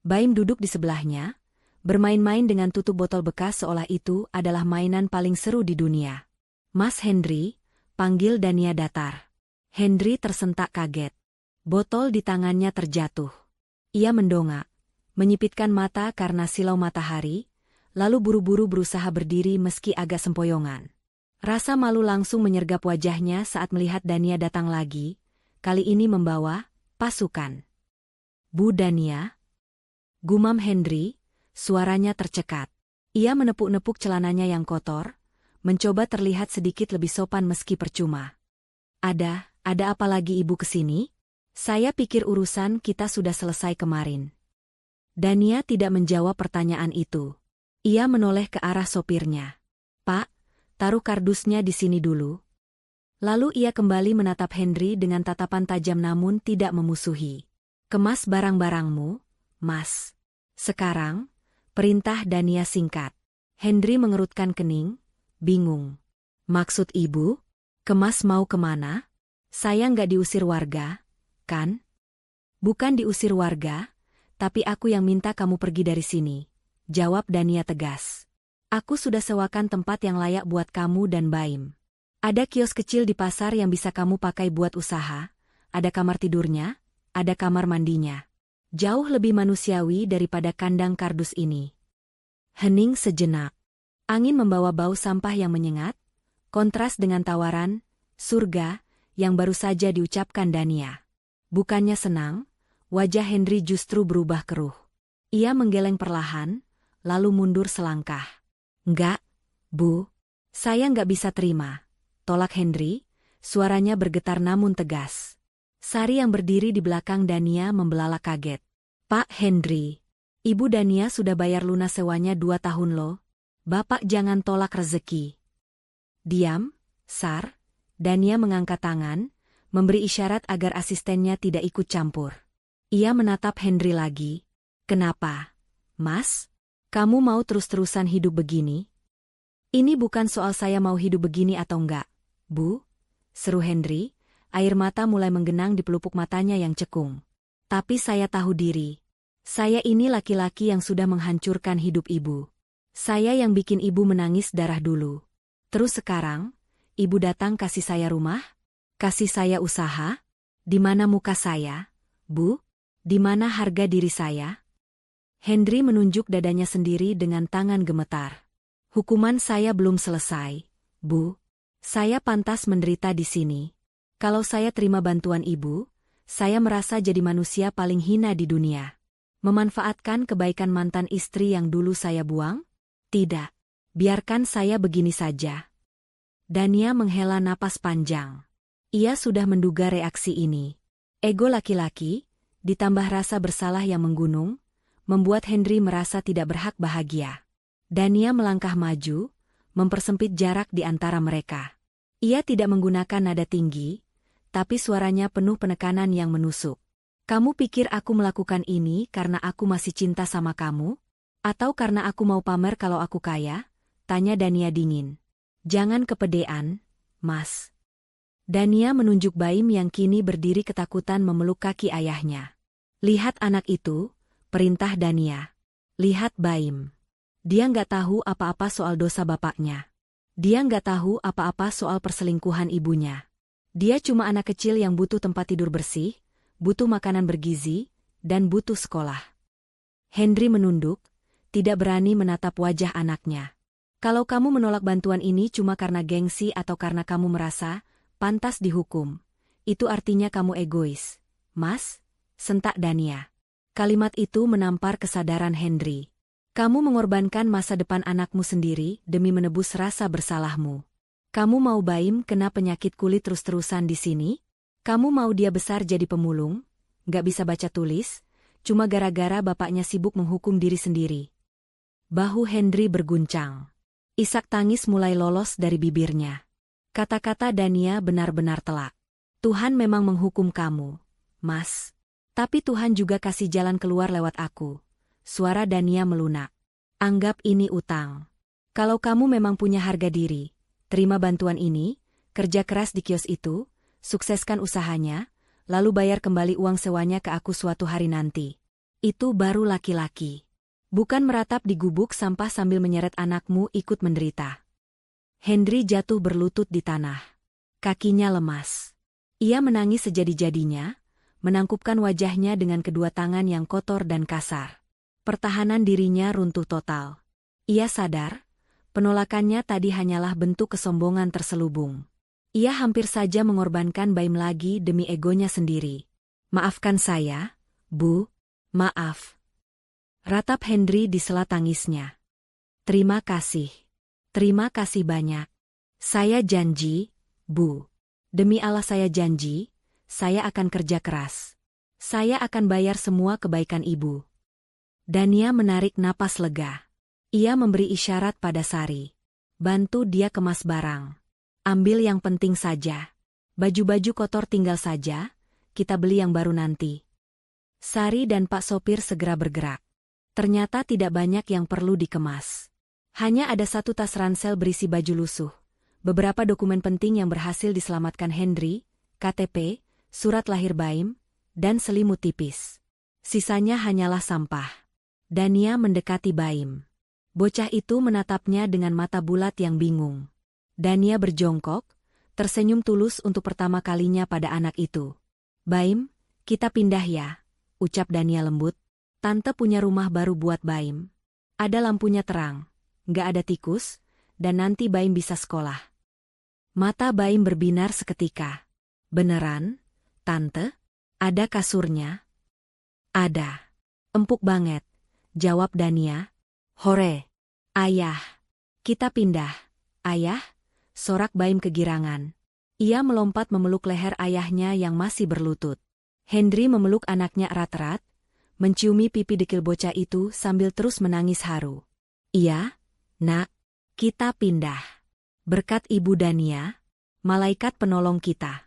Baim duduk di sebelahnya, bermain-main dengan tutup botol bekas seolah itu adalah mainan paling seru di dunia. Mas Henry, panggil Dania datar. Henry tersentak kaget. Botol di tangannya terjatuh. Ia mendongak, menyipitkan mata karena silau matahari, lalu buru-buru berusaha berdiri meski agak sempoyongan. Rasa malu langsung menyergap wajahnya saat melihat Dania datang lagi, kali ini membawa pasukan. Bu Dania? Gumam Henry, suaranya tercekat. Ia menepuk-nepuk celananya yang kotor, mencoba terlihat sedikit lebih sopan meski percuma. Ada apa lagi ibu kesini? Saya pikir urusan kita sudah selesai kemarin. Dania tidak menjawab pertanyaan itu. Ia menoleh ke arah sopirnya. Pak, taruh kardusnya di sini dulu. Lalu ia kembali menatap Henry dengan tatapan tajam namun tidak memusuhi. Kemas barang-barangmu, Mas. Sekarang, perintah Dania singkat. Henry mengerutkan kening, bingung. Maksud ibu? Kemas mau kemana? Saya nggak diusir warga, kan? Bukan diusir warga, tapi aku yang minta kamu pergi dari sini, jawab Dania tegas. Aku sudah sewakan tempat yang layak buat kamu dan Baim. Ada kios kecil di pasar yang bisa kamu pakai buat usaha, ada kamar tidurnya, ada kamar mandinya. Jauh lebih manusiawi daripada kandang kardus ini. Hening sejenak. Angin membawa bau sampah yang menyengat, kontras dengan tawaran, surga, yang baru saja diucapkan Dania. Bukannya senang, wajah Henry justru berubah keruh. Ia menggeleng perlahan, lalu mundur selangkah. Enggak, Bu. Saya nggak bisa terima. Tolak Henry, suaranya bergetar namun tegas. Sari yang berdiri di belakang Dania membelalak kaget. Pak Henry, Ibu Dania sudah bayar lunas sewanya 2 tahun loh. Bapak jangan tolak rezeki. Diam, Sar. Dania mengangkat tangan, memberi isyarat agar asistennya tidak ikut campur. Ia menatap Henry lagi. Kenapa? Mas? Kamu mau terus-terusan hidup begini? Ini bukan soal saya mau hidup begini atau enggak, Bu. Seru Henry, air mata mulai menggenang di pelupuk matanya yang cekung. Tapi saya tahu diri. Saya ini laki-laki yang sudah menghancurkan hidup ibu. Saya yang bikin ibu menangis darah dulu. Terus sekarang, ibu datang kasih saya rumah? Kasih saya usaha? Di mana muka saya, Bu? Di mana harga diri saya? Henry menunjuk dadanya sendiri dengan tangan gemetar. Hukuman saya belum selesai, Bu. Saya pantas menderita di sini. Kalau saya terima bantuan ibu, saya merasa jadi manusia paling hina di dunia. Memanfaatkan kebaikan mantan istri yang dulu saya buang? Tidak. Biarkan saya begini saja. Dania menghela napas panjang. Ia sudah menduga reaksi ini. Ego laki-laki, ditambah rasa bersalah yang menggunung, membuat Henry merasa tidak berhak bahagia. Dania melangkah maju, mempersempit jarak di antara mereka. Ia tidak menggunakan nada tinggi, tapi suaranya penuh penekanan yang menusuk. Kamu pikir aku melakukan ini karena aku masih cinta sama kamu? Atau karena aku mau pamer kalau aku kaya? Tanya Dania dingin. Jangan kepedean, Mas. Dania menunjuk Baim yang kini berdiri ketakutan memeluk kaki ayahnya. Lihat anak itu, perintah Dania. Lihat Baim. Dia nggak tahu apa-apa soal dosa bapaknya. Dia nggak tahu apa-apa soal perselingkuhan ibunya. Dia cuma anak kecil yang butuh tempat tidur bersih, butuh makanan bergizi, dan butuh sekolah. Henry menunduk, tidak berani menatap wajah anaknya. Kalau kamu menolak bantuan ini cuma karena gengsi atau karena kamu merasa pantas dihukum, itu artinya kamu egois, Mas, sentak Dania. Kalimat itu menampar kesadaran Henry. Kamu mengorbankan masa depan anakmu sendiri demi menebus rasa bersalahmu. Kamu mau Baim kena penyakit kulit terus-terusan di sini? Kamu mau dia besar jadi pemulung? Gak bisa baca tulis? Cuma gara-gara bapaknya sibuk menghukum diri sendiri. Bahu Henry berguncang. Isak tangis mulai lolos dari bibirnya. Kata-kata Dania benar-benar telak. Tuhan memang menghukum kamu, Mas. Tapi Tuhan juga kasih jalan keluar lewat aku. Suara Dania melunak. Anggap ini utang. Kalau kamu memang punya harga diri, terima bantuan ini, kerja keras di kios itu, sukseskan usahanya, lalu bayar kembali uang sewanya ke aku suatu hari nanti. Itu baru laki-laki. Bukan meratap di gubuk sampah sambil menyeret anakmu ikut menderita. Henry jatuh berlutut di tanah. Kakinya lemas. Ia menangis sejadi-jadinya, menangkupkan wajahnya dengan kedua tangan yang kotor dan kasar. Pertahanan dirinya runtuh total. Ia sadar, penolakannya tadi hanyalah bentuk kesombongan terselubung. Ia hampir saja mengorbankan Baim lagi demi egonya sendiri. Maafkan saya, Bu. Maaf. Ratap Henry di sela tangisnya. Terima kasih. Terima kasih banyak. Saya janji, Bu. Demi Allah saya janji, saya akan kerja keras. Saya akan bayar semua kebaikan Ibu. Dania menarik napas lega. Ia memberi isyarat pada Sari. Bantu dia kemas barang. Ambil yang penting saja. Baju-baju kotor tinggal saja, kita beli yang baru nanti. Sari dan Pak Sopir segera bergerak. Ternyata tidak banyak yang perlu dikemas. Hanya ada satu tas ransel berisi baju lusuh, beberapa dokumen penting yang berhasil diselamatkan Henry, KTP, surat lahir Baim, dan selimut tipis. Sisanya hanyalah sampah. Dania mendekati Baim. Bocah itu menatapnya dengan mata bulat yang bingung. Dania berjongkok, tersenyum tulus untuk pertama kalinya pada anak itu. Baim, kita pindah ya, ucap Dania lembut. Tante punya rumah baru buat Baim. Ada lampunya terang, nggak ada tikus, dan nanti Baim bisa sekolah. Mata Baim berbinar seketika. Beneran, Tante? Ada kasurnya? Ada. Empuk banget, jawab Dania. Hore. Ayah. Kita pindah. Ayah, sorak Baim kegirangan. Ia melompat memeluk leher ayahnya yang masih berlutut. Henry memeluk anaknya erat-erat, menciumi pipi dekil bocah itu sambil terus menangis haru. Iya, Nak, kita pindah. Berkat Ibu Dania, malaikat penolong kita.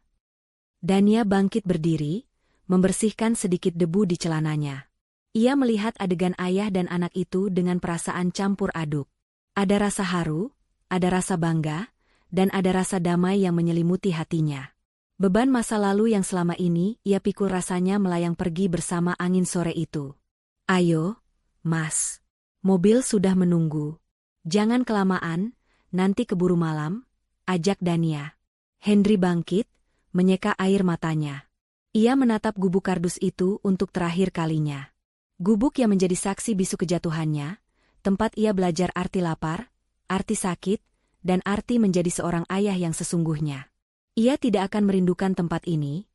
Dania bangkit berdiri, membersihkan sedikit debu di celananya. Ia melihat adegan ayah dan anak itu dengan perasaan campur aduk. Ada rasa haru, ada rasa bangga, dan ada rasa damai yang menyelimuti hatinya. Beban masa lalu yang selama ini ia pikul rasanya melayang pergi bersama angin sore itu. Ayo, Mas. Mobil sudah menunggu. Jangan kelamaan, nanti keburu malam, ajak Dania. Henry bangkit, menyeka air matanya. Ia menatap gubuk kardus itu untuk terakhir kalinya. Gubuk yang menjadi saksi bisu kejatuhannya, tempat ia belajar arti lapar, arti sakit, dan arti menjadi seorang ayah yang sesungguhnya. Ia tidak akan merindukan tempat ini,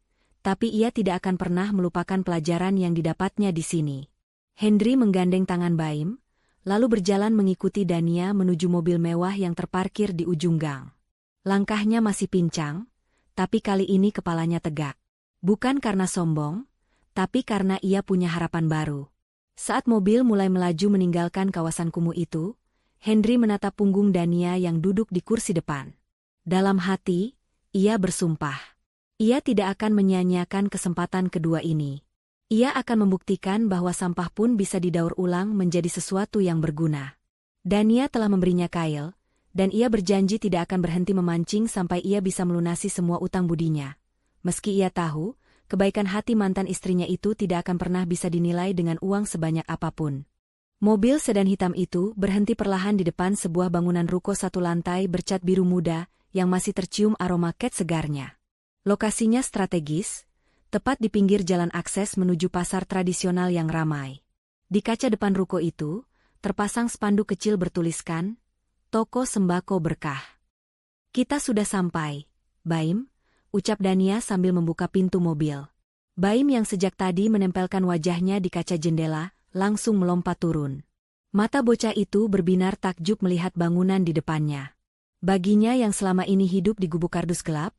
tapi ia tidak akan pernah melupakan pelajaran yang didapatnya di sini. Henry menggandeng tangan Baim, lalu berjalan mengikuti Dania menuju mobil mewah yang terparkir di ujung gang. Langkahnya masih pincang, tapi kali ini kepalanya tegak. Bukan karena sombong, tapi karena ia punya harapan baru. Saat mobil mulai melaju meninggalkan kawasan kumuh itu, Henry menatap punggung Dania yang duduk di kursi depan. Dalam hati, ia bersumpah. Ia tidak akan menyia-nyiakan kesempatan kedua ini. Ia akan membuktikan bahwa sampah pun bisa didaur ulang menjadi sesuatu yang berguna. Dania telah memberinya kail, dan ia berjanji tidak akan berhenti memancing sampai ia bisa melunasi semua utang budinya. Meski ia tahu, kebaikan hati mantan istrinya itu tidak akan pernah bisa dinilai dengan uang sebanyak apapun. Mobil sedan hitam itu berhenti perlahan di depan sebuah bangunan ruko satu lantai bercat biru muda yang masih tercium aroma cat segarnya. Lokasinya strategis, tepat di pinggir jalan akses menuju pasar tradisional yang ramai. Di kaca depan ruko itu, terpasang spanduk kecil bertuliskan, "Toko Sembako Berkah." "Kita sudah sampai, Baim," ucap Dania sambil membuka pintu mobil. Baim yang sejak tadi menempelkan wajahnya di kaca jendela, langsung melompat turun. Mata bocah itu berbinar takjub melihat bangunan di depannya. Baginya yang selama ini hidup di gubuk kardus gelap,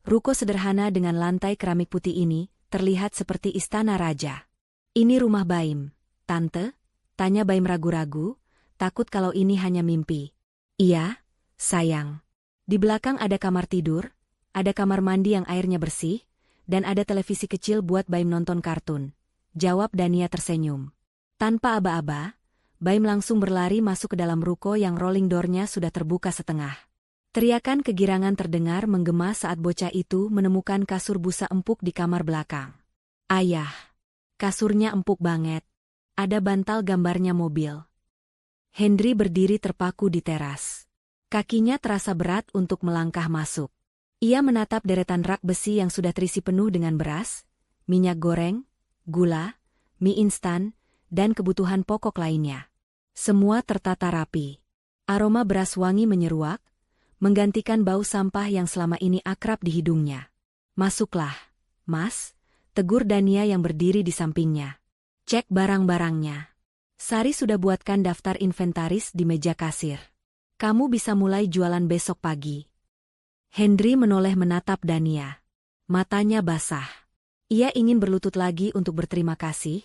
ruko sederhana dengan lantai keramik putih ini terlihat seperti istana raja. "Ini rumah Baim, Tante?" tanya Baim ragu-ragu, takut kalau ini hanya mimpi. "Iya, sayang. Di belakang ada kamar tidur, ada kamar mandi yang airnya bersih, dan ada televisi kecil buat Baim nonton kartun," jawab Dania tersenyum. Tanpa aba-aba, Baim langsung berlari masuk ke dalam ruko yang rolling door-nya sudah terbuka setengah. Teriakan kegirangan terdengar menggema saat bocah itu menemukan kasur busa empuk di kamar belakang. "Ayah, kasurnya empuk banget. Ada bantal gambarnya mobil." Henry berdiri terpaku di teras. Kakinya terasa berat untuk melangkah masuk. Ia menatap deretan rak besi yang sudah terisi penuh dengan beras, minyak goreng, gula, mie instan, dan kebutuhan pokok lainnya. Semua tertata rapi. Aroma beras wangi menyeruak, menggantikan bau sampah yang selama ini akrab di hidungnya. "Masuklah, Mas," tegur Dania yang berdiri di sampingnya. "Cek barang-barangnya. Sari sudah buatkan daftar inventaris di meja kasir. Kamu bisa mulai jualan besok pagi." Henry menoleh menatap Dania. Matanya basah. Ia ingin berlutut lagi untuk berterima kasih,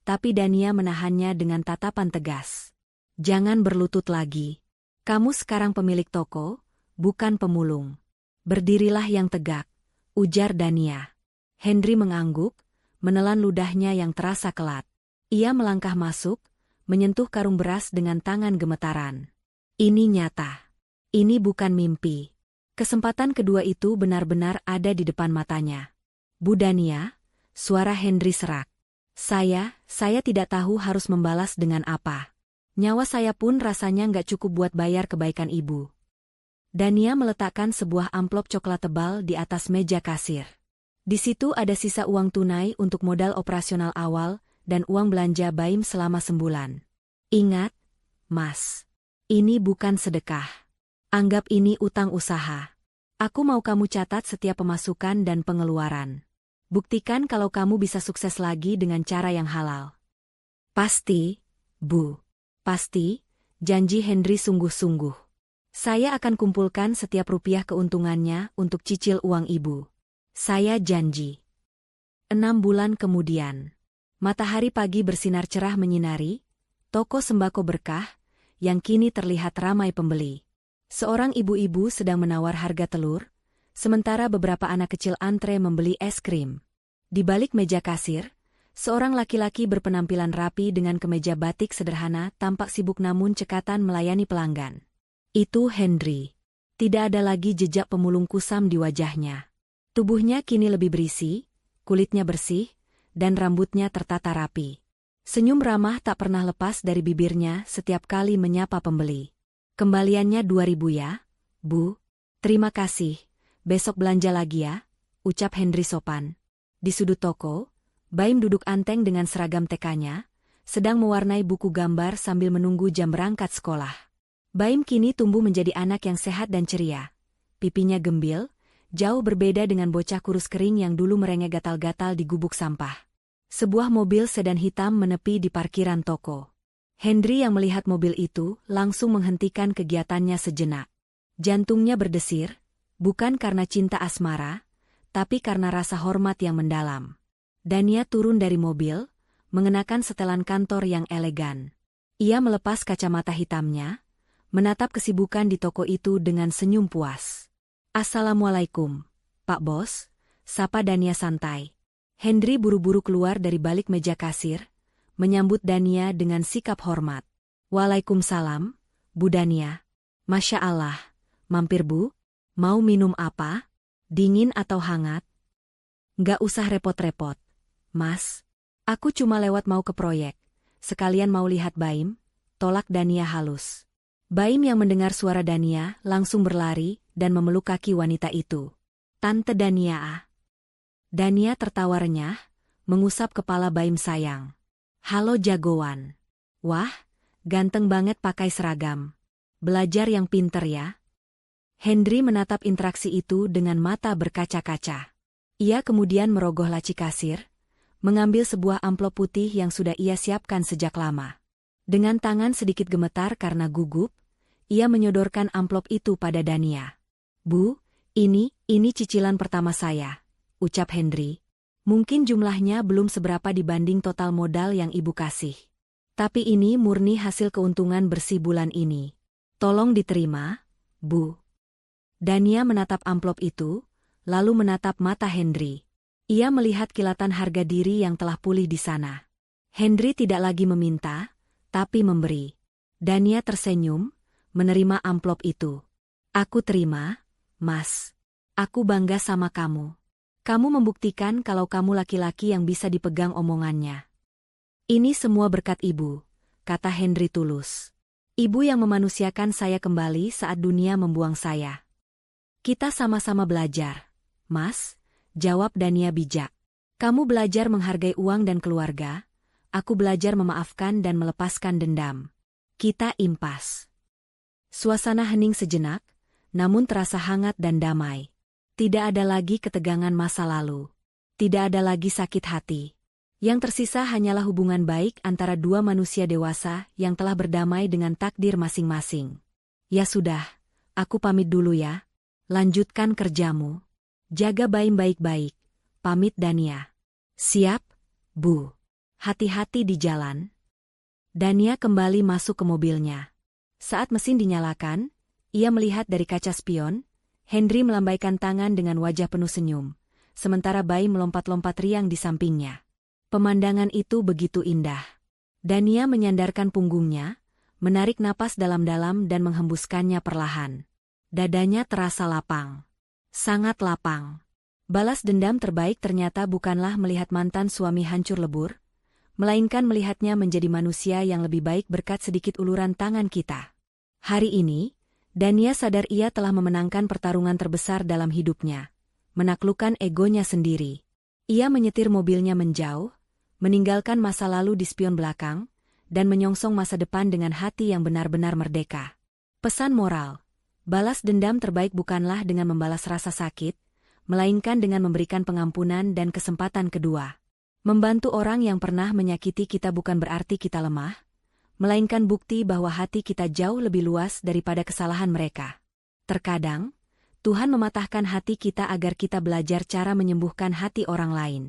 tapi Dania menahannya dengan tatapan tegas. "Jangan berlutut lagi. Kamu sekarang pemilik toko, bukan pemulung. Berdirilah yang tegak," ujar Dania. Henry mengangguk, menelan ludahnya yang terasa kelat. Ia melangkah masuk, menyentuh karung beras dengan tangan gemetaran. Ini nyata. Ini bukan mimpi. Kesempatan kedua itu benar-benar ada di depan matanya. "Bu Dania," suara Henry serak. Saya tidak tahu harus membalas dengan apa. Nyawa saya pun rasanya nggak cukup buat bayar kebaikan ibu." Dania meletakkan sebuah amplop coklat tebal di atas meja kasir. Di situ ada sisa uang tunai untuk modal operasional awal dan uang belanja Baim selama sebulan. "Ingat, Mas, ini bukan sedekah. Anggap ini utang usaha. Aku mau kamu catat setiap pemasukan dan pengeluaran. Buktikan kalau kamu bisa sukses lagi dengan cara yang halal." "Pasti, Bu. Pasti," janji Henry sungguh-sungguh. "Saya akan kumpulkan setiap rupiah keuntungannya untuk cicil uang ibu. Saya janji." 6 bulan kemudian. Matahari pagi bersinar cerah menyinari toko sembako berkah, yang kini terlihat ramai pembeli. Seorang ibu-ibu sedang menawar harga telur, sementara beberapa anak kecil antre membeli es krim. Di balik meja kasir, seorang laki-laki berpenampilan rapi dengan kemeja batik sederhana tampak sibuk namun cekatan melayani pelanggan. Itu Henry. Tidak ada lagi jejak pemulung kusam di wajahnya. Tubuhnya kini lebih berisi, kulitnya bersih, dan rambutnya tertata rapi. Senyum ramah tak pernah lepas dari bibirnya setiap kali menyapa pembeli. "Kembaliannya 2.000 ya, Bu." "Terima kasih, besok belanja lagi ya," ucap Henry sopan. Di sudut toko, Baim duduk anteng dengan seragam TK-nya, sedang mewarnai buku gambar sambil menunggu jam berangkat sekolah. Baim kini tumbuh menjadi anak yang sehat dan ceria. Pipinya gembil, jauh berbeda dengan bocah kurus kering yang dulu merengek gatal-gatal di gubuk sampah. Sebuah mobil sedan hitam menepi di parkiran toko. Henry yang melihat mobil itu langsung menghentikan kegiatannya sejenak. Jantungnya berdesir, bukan karena cinta asmara, tapi karena rasa hormat yang mendalam. Dania turun dari mobil, mengenakan setelan kantor yang elegan. Ia melepas kacamata hitamnya, menatap kesibukan di toko itu dengan senyum puas. "Assalamualaikum, Pak Bos," sapa Dania santai. Hendri buru-buru keluar dari balik meja kasir, menyambut Dania dengan sikap hormat. Waalaikumsalam, Bu Dania. Masya Allah, mampir Bu, mau minum apa? Dingin atau hangat? Nggak usah repot-repot, Mas. Aku cuma lewat mau ke proyek, sekalian mau lihat Baim, tolak Dania halus. Baim yang mendengar suara Dania langsung berlari dan memeluk kaki wanita itu. Tante Dania ah. Dania tertawa renyah, mengusap kepala Baim sayang. Halo jagoan. Wah, ganteng banget pakai seragam. Belajar yang pinter ya. Hendri menatap interaksi itu dengan mata berkaca-kaca. Ia kemudian merogoh laci kasir, mengambil sebuah amplop putih yang sudah ia siapkan sejak lama. Dengan tangan sedikit gemetar karena gugup, ia menyodorkan amplop itu pada Dania. Bu, ini cicilan pertama saya, ucap Hendri. Mungkin jumlahnya belum seberapa dibanding total modal yang ibu kasih. Tapi ini murni hasil keuntungan bersih bulan ini. Tolong diterima, Bu. Dania menatap amplop itu, lalu menatap mata Hendri. Ia melihat kilatan harga diri yang telah pulih di sana. Hendri tidak lagi meminta, tapi memberi. Dania tersenyum, menerima amplop itu. Aku terima, Mas. Aku bangga sama kamu. Kamu membuktikan kalau kamu laki-laki yang bisa dipegang omongannya. Ini semua berkat ibu, kata Hendri tulus. Ibu yang memanusiakan saya kembali saat dunia membuang saya. Kita sama-sama belajar, Mas, jawab Dania bijak. Kamu belajar menghargai uang dan keluarga, aku belajar memaafkan dan melepaskan dendam. Kita impas. Suasana hening sejenak, namun terasa hangat dan damai. Tidak ada lagi ketegangan masa lalu. Tidak ada lagi sakit hati. Yang tersisa hanyalah hubungan baik antara dua manusia dewasa yang telah berdamai dengan takdir masing-masing. Ya sudah, aku pamit dulu ya. Lanjutkan kerjamu. Jaga Baim baik-baik. Pamit Dania. Siap, Bu. Hati-hati di jalan. Dania kembali masuk ke mobilnya. Saat mesin dinyalakan, ia melihat dari kaca spion, Hendri melambaikan tangan dengan wajah penuh senyum, sementara Baim melompat-lompat riang di sampingnya. Pemandangan itu begitu indah. Dania menyandarkan punggungnya, menarik napas dalam-dalam dan menghembuskannya perlahan. Dadanya terasa lapang. Sangat lapang. Balas dendam terbaik ternyata bukanlah melihat mantan suami hancur lebur, melainkan melihatnya menjadi manusia yang lebih baik berkat sedikit uluran tangan kita. Hari ini, Dania sadar ia telah memenangkan pertarungan terbesar dalam hidupnya, menaklukkan egonya sendiri. Ia menyetir mobilnya menjauh, meninggalkan masa lalu di spion belakang, dan menyongsong masa depan dengan hati yang benar-benar merdeka. Pesan moral, balas dendam terbaik bukanlah dengan membalas rasa sakit, melainkan dengan memberikan pengampunan dan kesempatan kedua. Membantu orang yang pernah menyakiti kita bukan berarti kita lemah, melainkan bukti bahwa hati kita jauh lebih luas daripada kesalahan mereka. Terkadang, Tuhan mematahkan hati kita agar kita belajar cara menyembuhkan hati orang lain.